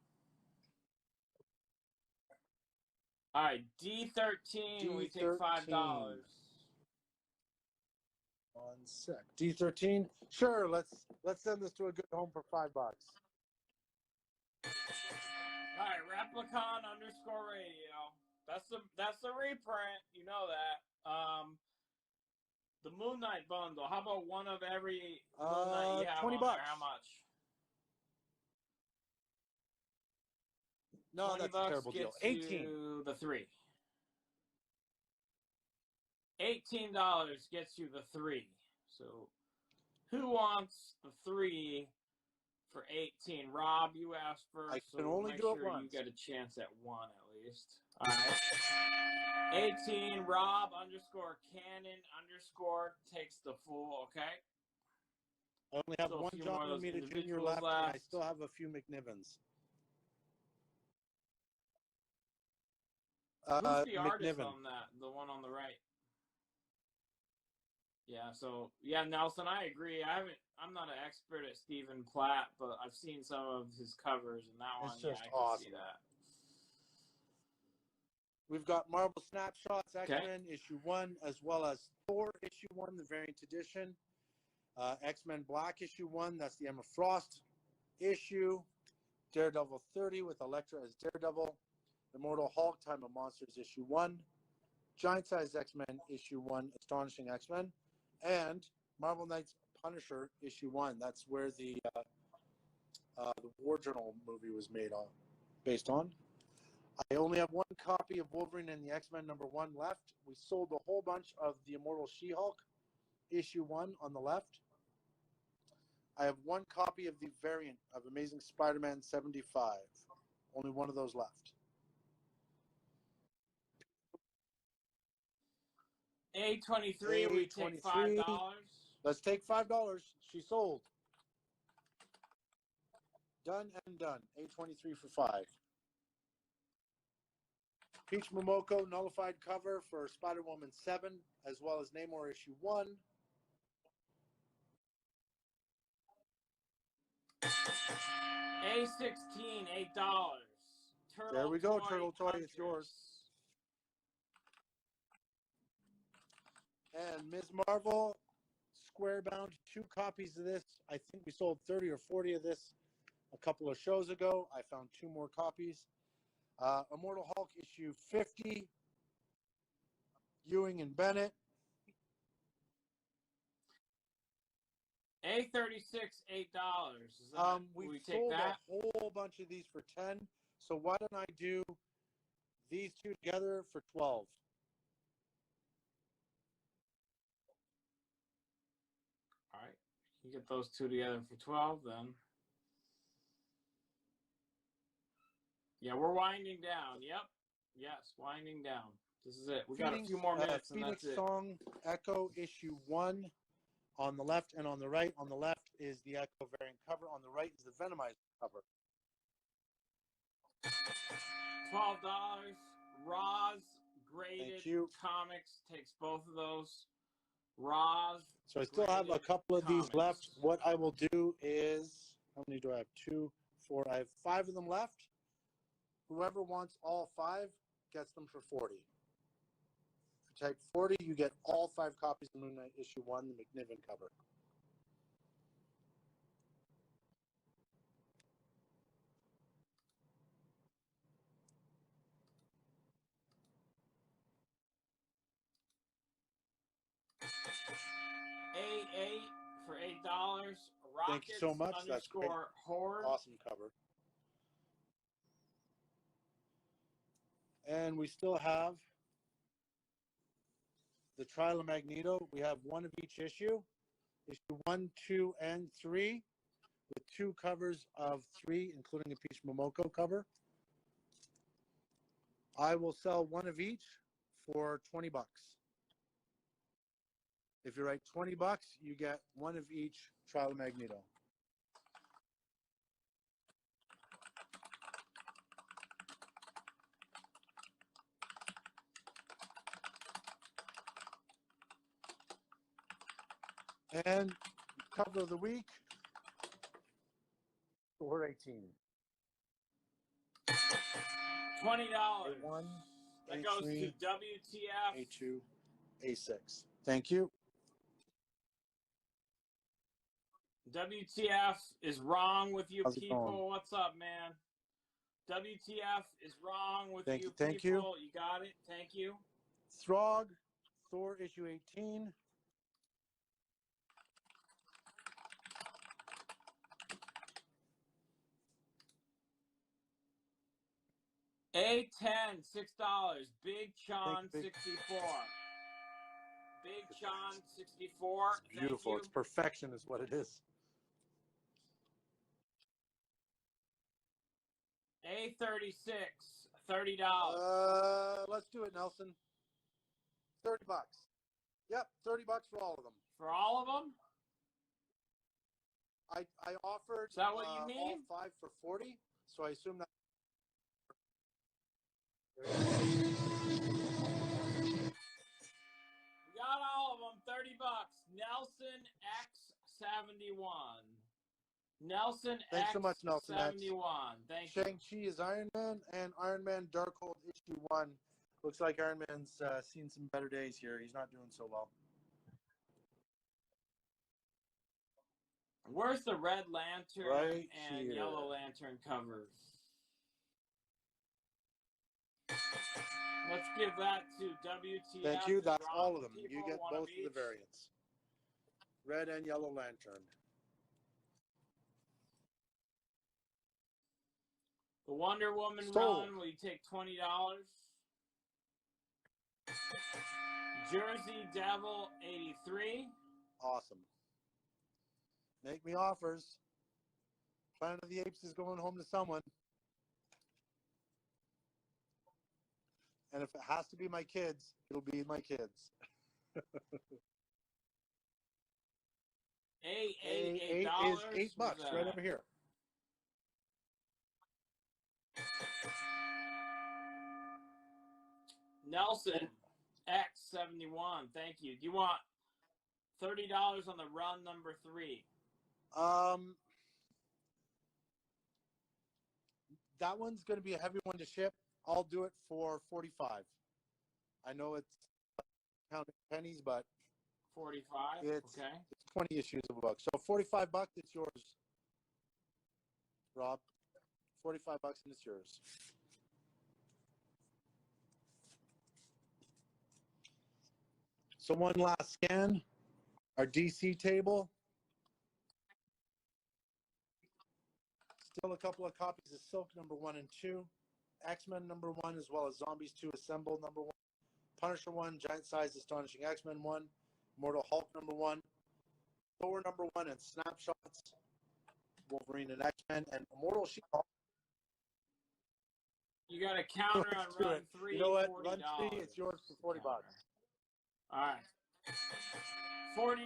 All right, D13. We take $5. One sec. D13. Sure, let's send this to a good home for $5. All right, Replicon _ Radio. That's the reprint. You know that. The Moon Knight bundle. How about one of every Moon Knight you have $20. on there? How much? No, that's a terrible deal. 18. The 3. $18 gets you the 3. So, who wants the 3 for 18? Rob, you asked first. I can so only make do it sure once. You get a chance at 1 at least. All right. 18. Rob _ Cannon _ takes the full. Okay. I only have So one John Romita Jr. left, and I still have a few McNivens. Who's the artist McNiven. on that? The one on the right. Yeah. So yeah, Nelson, I agree. I'm not an expert at Stephen Platt, but I've seen some of his covers, and that one, It's just I can awesome. see that. We've got Marvel Snapshots, X-Men issue 1, as well as Thor issue 1, the variant edition. X-Men Black issue 1, that's the Emma Frost issue. Daredevil 30 with Elektra as Daredevil. Immortal Hulk, Time of Monsters issue 1. Giant Size X-Men issue 1, Astonishing X-Men. And Marvel Knights Punisher issue 1. That's where the War Journal movie was made on, based on. I only have one copy of Wolverine and the X-Men #1 left. We sold a whole bunch of the Immortal She-Hulk issue 1 on the left. I have one copy of the variant of Amazing Spider-Man 75. Only one of those left. A23, we take $5. Let's take $5. She sold. Done and done. A23 for $5. Peach Momoko nullified cover for Spider-Woman 7, as well as Namor issue 1. A16, $8. There we go, Turtle Toy, it's yours. And Ms. Marvel, square bound, 2 copies of this. I think we sold 30 or 40 of this a couple of shows ago. I found 2 more copies. Immortal Hulk issue 50. Ewing and Bennett. A36, $8. We take sold that? a whole bunch of these for 10. So why don't I do these 2 together for 12? All right. You get those 2 together for 12 then. Yeah, we're winding down. Yep. Yes, winding down. This is it. We got a few more minutes and Phoenix that's it. Song Echo issue 1 on the left and on the right. On the left is the Echo variant cover. On the right is the Venomized cover. $12. Roz Graded Comics takes both of those. Roz. So I still have a couple of these left. What I will do is, how many do I have? 2, 4. I have 5 of them left. Whoever wants all 5 gets them for 40. If you type 40, you get all 5 copies of Moon Knight issue 1, the McNiven cover. A8 for $8. Thank you so much. That's great. Horde. Awesome cover. And we still have the Trial of Magneto. We have 1 of each issue. Issue 1, 2, and 3, with 2 covers of 3, including a Peach Momoko cover. I will sell 1 of each for $20. If you write $20, you get 1 of each Trial of Magneto. And cover of the week, we're 18. $20. A1, That goes to A3, WTF. A2, A6. Thank you. WTF is wrong with you How's it people. going? What's up, man? WTF is wrong with you people. Thank you. You got it. Thank you. Throg, Thor issue 18. A10, $6. Big Sean, Big. 64. Big Sean, 64. It's beautiful. It's perfection is what it is. A36, $30. Let's do it, Nelson. $30. Yep, $30 for all of them. For all of them? I offered Is that what you all mean? 5 for 40, so I assume that. We got all of them, $30. Nelson X71. Nelson Thanks so much, Nelson X. 71. Thank you. Shang-Chi is Iron Man, and Iron Man Darkhold issue 1. Looks like Iron Man's seen some better days here. He's not doing so well. Where's the Red Lantern Right and here. Yellow Lantern covers? Let's give that to WTF. Thank you. That's Wrong all of them. people, You get one both of of the each. variants. Red and Yellow Lantern. The Wonder Woman Sold. run, will you take $20? Jersey Devil, 83. Awesome. Make me offers. Planet of the Apes is going home to someone. And if it has to be my kids, it'll be my kids. $8 is $8 right over here. Nelson X71, thank you. Do you want $30 on the run number 3? That one's going to be a heavy one to ship. I'll do it for 45. I know it's counting pennies, but 45. it's Okay. 20 issues of a book. So $45, it's yours, Rob. $45 and it's yours. So one last scan. Our DC table. Still a couple of copies of Silk number 1 and 2. X-Men number 1, as well as Zombies 2 Assemble number 1. Punisher 1, Giant Size Astonishing X-Men 1. Immortal Hulk number 1. Thor number 1 and Snapshots. Wolverine and X-Men and Immortal She-Hulk. You got a counter on run 3. You know what? $40. Run 3, it's yours for $40. All right. $40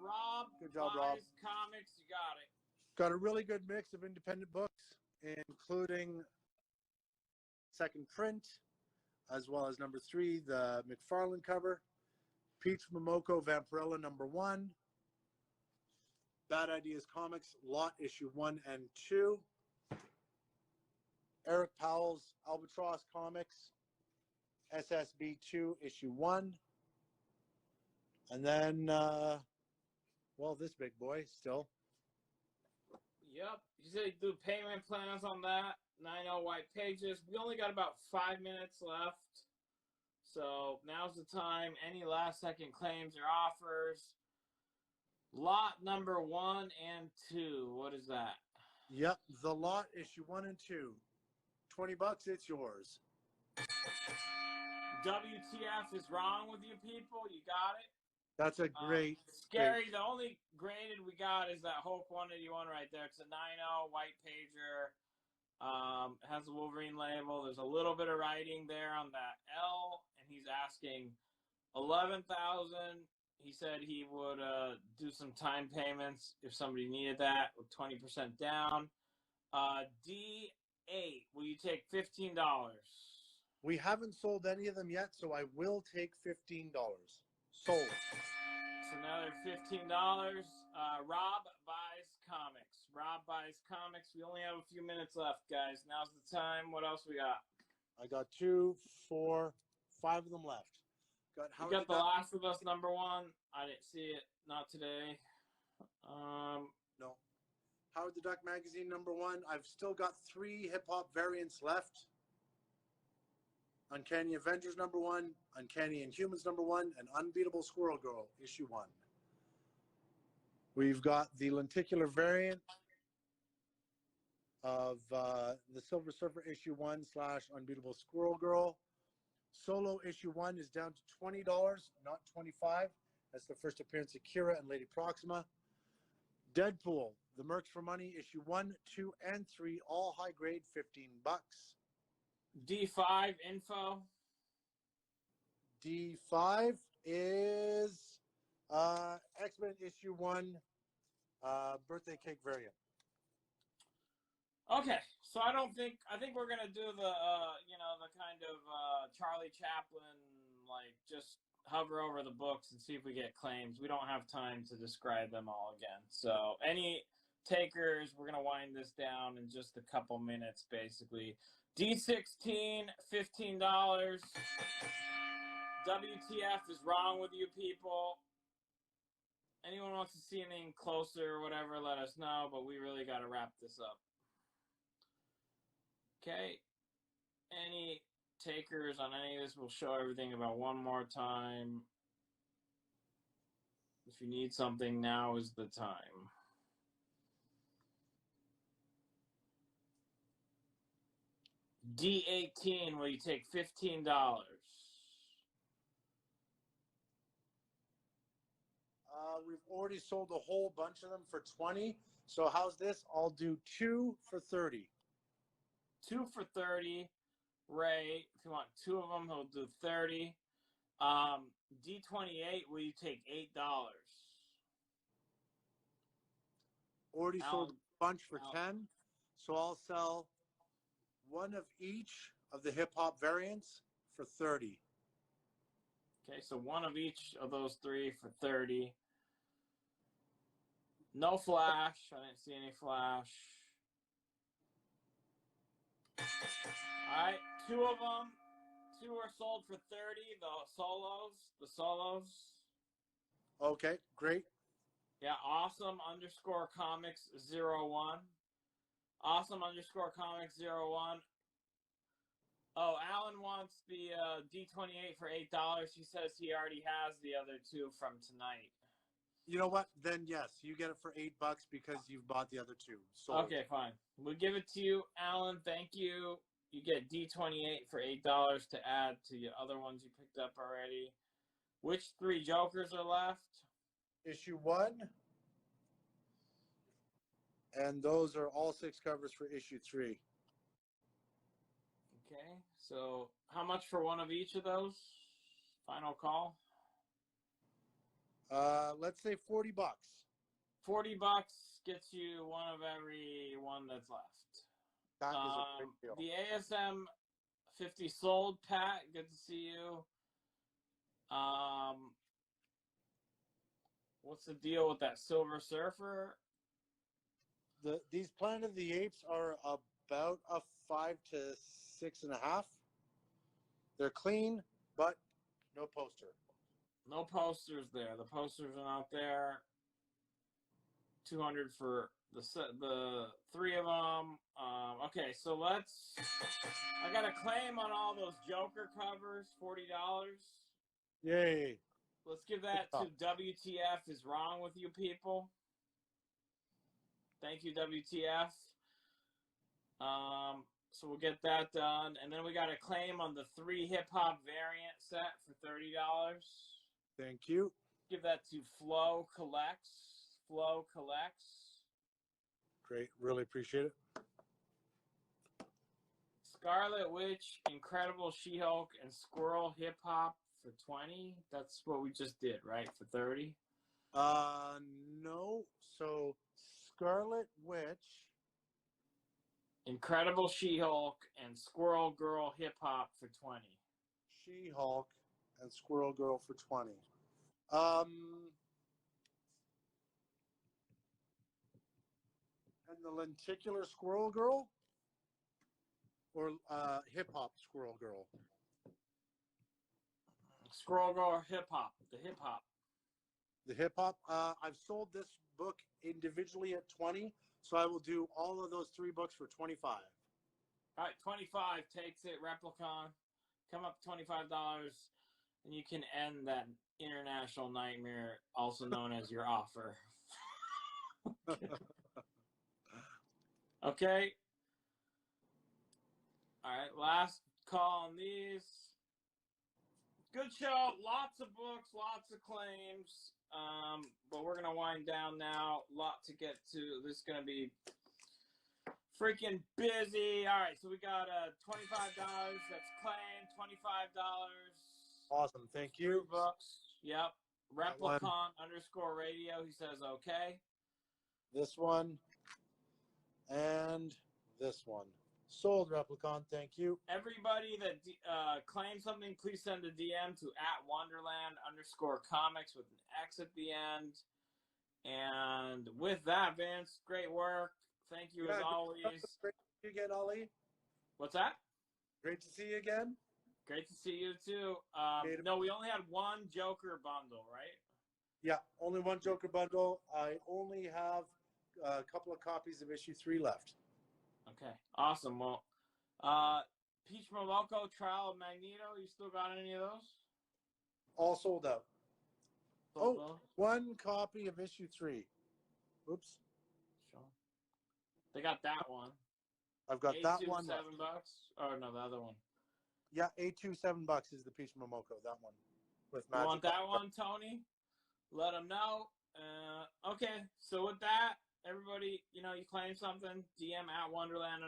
Rob. Good job, Rob. Comics, you got it. Got a really good mix of independent books, including second print, as well as number 3, the McFarlane cover. Peach Momoko Vampirella number 1. Bad Ideas Comics, Lot issue 1 and 2. Eric Powell's Albatross Comics, SSB 2 issue 1. And then, well, this big boy still. Yep. You said do payment plans on that. 90 white pages. We only got about 5 minutes left. So now's the time. Any last second claims or offers? Lot number 1 and 2. What is that? Yep, the Lot issue 1 and 2. $20, it's yours. WTF is wrong with you people? You got it? That's a great. Scary. The only graded we got is that Hulk 181 right there. It's a 9.0 white pager. Has a Wolverine label. There's a little bit of writing there on that L, and he's asking $11,000. He said he would do some time payments if somebody needed that with 20% down. D8. Will you take $15? We haven't sold any of them yet, so I will take $15. Sold. It's another $15. Rob buys comics. Rob buys comics. We only have a few minutes left, guys. Now's the time. What else we got? I got 2, 4, 5 of them left. You got The Last of Us #1. I didn't see it. Not today. No. Howard the Duck Magazine #1. I've still got 3 hip-hop variants left. Uncanny Avengers #1, Uncanny Inhumans #1, and Unbeatable Squirrel Girl #1. We've got the lenticular variant of the Silver Surfer #1 / Unbeatable Squirrel Girl. Solo #1 is down to $20, not $25. That's the first appearance of Kira and Lady Proxima. Deadpool, The Mercs for Money #1, 2, and 3, all high grade, $15. D5 info. D5 is X-Men #1 birthday cake variant. Okay, so I think we're gonna do the the kind of Charlie Chaplin, like, just hover over the books and see if we get claims. We don't have time to describe them all again. So any takers, we're gonna wind this down in just a couple minutes, basically. D16, $15. WTF is wrong with you people? Anyone wants to see anything closer or whatever, let us know, but we really got to wrap this up. Okay. Any takers on any of this? We'll show everything about one more time. If you need something, now is the time. D18, will you take $15? We've already sold a whole bunch of them for $20. So how's this? I'll do 2 for $30. 2 for $30. Ray, if you want 2 of them, he'll do $30. D28, will you take $8? Already sold a bunch for 10. So I'll sell 1 of each of the hip hop variants for 30. Okay, so 1 of each of those 3 for 30. No flash. I didn't see any flash. All right, 2 of them. 2 are sold for 30. The solos. Okay, great. Yeah, awesome _comics 01. Awesome _comics 01. Oh, Alan wants the D28 for $8. He says he already has the other 2 from tonight. You know what? Then yes, you get it for $8 because you've bought the other 2. So okay, fine. We'll give it to you, Alan. Thank you. You get D28 for $8 to add to the other ones you picked up already. Which 3 Jokers are left? #1. And those are all 6 covers for #3. Okay, so how much for 1 of each of those? Final call. Let's say $40. $40 gets you 1 of every one that's left. That is a big deal. The ASM 50 sold, Pat. Good to see you. What's the deal with that Silver Surfer? These Planet of the Apes are about a 5 to 6.5. They're clean, but no poster. No posters there. The posters are not there. 200 for the 3 of them. Okay, so let's. I got a claim on all those Joker covers. $40. Yay! Let's give that to WTF is wrong with you people. Thank you, WTF. So we'll get that done, and then we got a claim on the 3 hip hop variant set for $30. Thank you. Give that to Flo Collects. Flo Collects. Great. Really appreciate it. Scarlet Witch, Incredible She-Hulk, and Squirrel Hip Hop for $20. That's what we just did, right? For $30. No. So Scarlet Witch, Incredible She-Hulk, and Squirrel Girl Hip Hop for $20. She-Hulk, and Squirrel Girl for $20. And the lenticular squirrel girl, or hip hop squirrel girl. Squirrel Girl or hip hop? The hip hop. The hip hop. I've sold this book individually at 20, so I will do all of those 3 books for 25. All right, 25 takes it. Replicon, come up $25, and you can end that international nightmare, also known as your offer. Okay. All right, last call on these. Good show. Lots of books, lots of claims. But we're gonna wind down now. Lot to get to. This is gonna be freaking busy. All right, so we got $25. That's claim. $25. Awesome, thank you. 3 books. Yep. Replicon _ radio. He says okay. This one and this one. Sold, Replicon. Thank you. Everybody that claims something, please send a DM to @Wonderland _comics with an X at the end. And with that, Vince, great work. Thank you as always. Great to see you again, Ollie. What's that? Great to see you again. Great to see you too. No, we only had 1 Joker bundle, right? Yeah, only 1 Joker bundle. I only have a couple of copies of issue 3 left. Okay, awesome. Well, Peach Momoko, Trial of Magneto, you still got any of those? All sold out. Sold Oh, those? 1 copy of issue 3. Oops. Sure. They got that one. I've got that one left. $7. Oh no, the other one. Yeah, A2 $7 is the Peach Momoko. That one with You magic. want that one, Tony? Let them know. Okay, so with that, everybody, you claim something, DM @Wonderland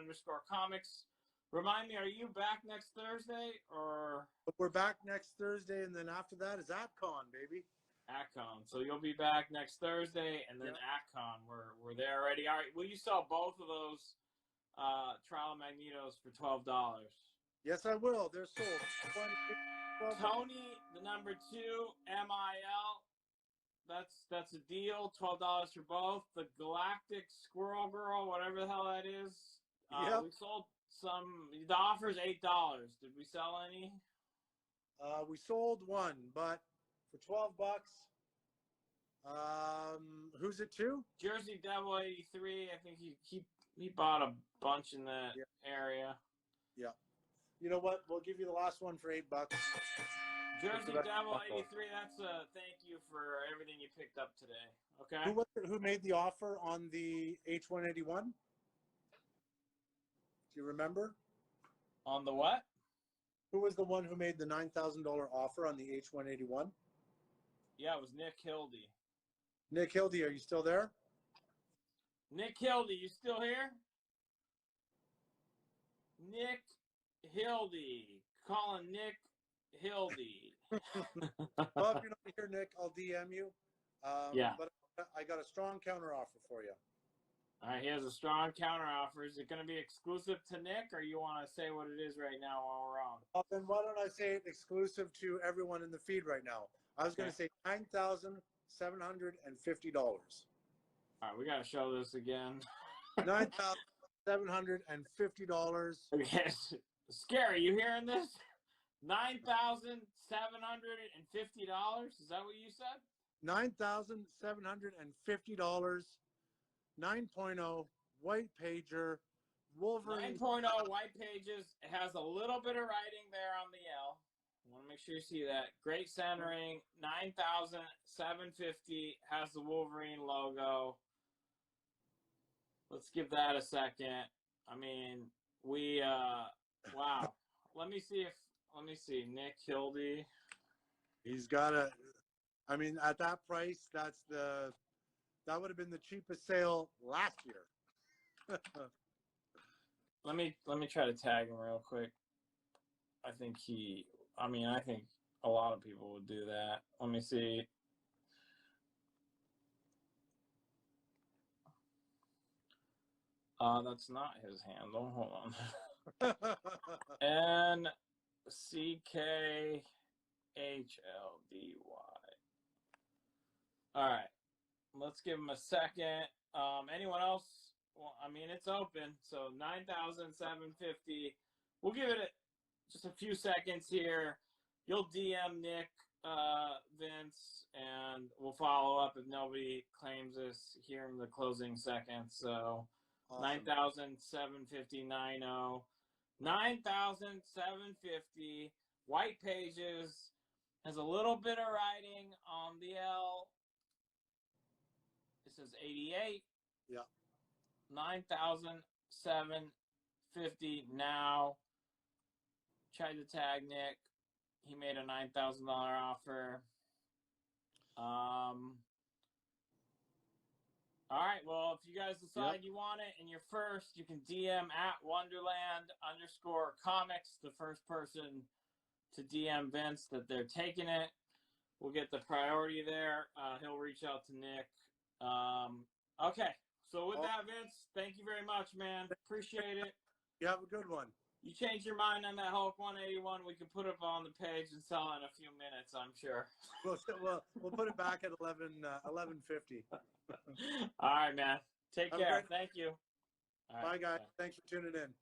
_comics. Remind me, are you back next Thursday or? We're back next Thursday, and then after that is AtCon, baby. AtCon. So you'll be back next Thursday, and then AtCon. We're there already. All right. Will you sell both of those Trial of Magnetos for $12? Yes, I will. They're sold. Tony, the number 2, MIL. That's a deal. $12 for both. The Galactic Squirrel Girl, whatever the hell that is. We sold some. The offer's $8. Did we sell any? We sold 1, but for $12. Who's it to? Jersey Devil 83. I think he bought a bunch in that area. Yeah. You know what? We'll give you the last one for $8. Jersey Devil 83. That's a thank you for everything you picked up today. Okay. Who made the offer on the H181? Do you remember? On the what? Who was the one who made the $9,000 offer on the H181? Yeah, it was Nick Hildy. Nick Hildy, are you still there? Nick Hildy, you still here? Nick Hildy. Calling Nick Hildy. Well, if you're not here, Nick, I'll DM you. Yeah. But I got a strong counter offer for you. All right, he has a strong counter offer. Is it going to be exclusive to Nick, or you want to say what it is right now while we're on? Well, then why don't I say it exclusive to everyone in the feed right now? I was going to say $9,750. All right, we got to show this again. $9,750. Okay, Scary, you hearing this? $9,750. Is that what you said? $9,750. 9.0 white pager Wolverine. 9.0 white pages. It has a little bit of writing there on the L. I want to make sure you see that. Great centering. 9,750 has the Wolverine logo. Let's give that a second. I mean, wow. Let me see. Nick Hildy. He's got I mean, at that price, that would have been the cheapest sale last year. Let me try to tag him real quick. I think a lot of people would do that. Let me see. That's not his handle. Hold on. NCKHLDY. All right. Let's give him a second. Anyone else? Well, I mean, it's open. So 9,750. We'll give it just a few seconds here. You'll DM Nick, Vince, and we'll follow up if nobody claims this here in the closing seconds. So Awesome. 9,750, 9,750. White pages. Has a little bit of writing on the L. It says 88. Yeah. 9,750 now. Tried to tag Nick. He made a $9,000 offer. All right. Well, if you guys decide you want it and you're first, you can DM at Wonderland_comics. The first person to DM Vince that they're taking it. We'll get the priority there. He'll reach out to Nick. Okay. So with that, Vince, thank you very much, man. Appreciate it. You have a good one. You changed your mind on that Hulk 181. We can put it on the page and sell it in a few minutes, I'm sure. We'll put it back at 11:50. All right, man. Take care. Great. Thank you. All right, Bye, guys. Thanks for tuning in.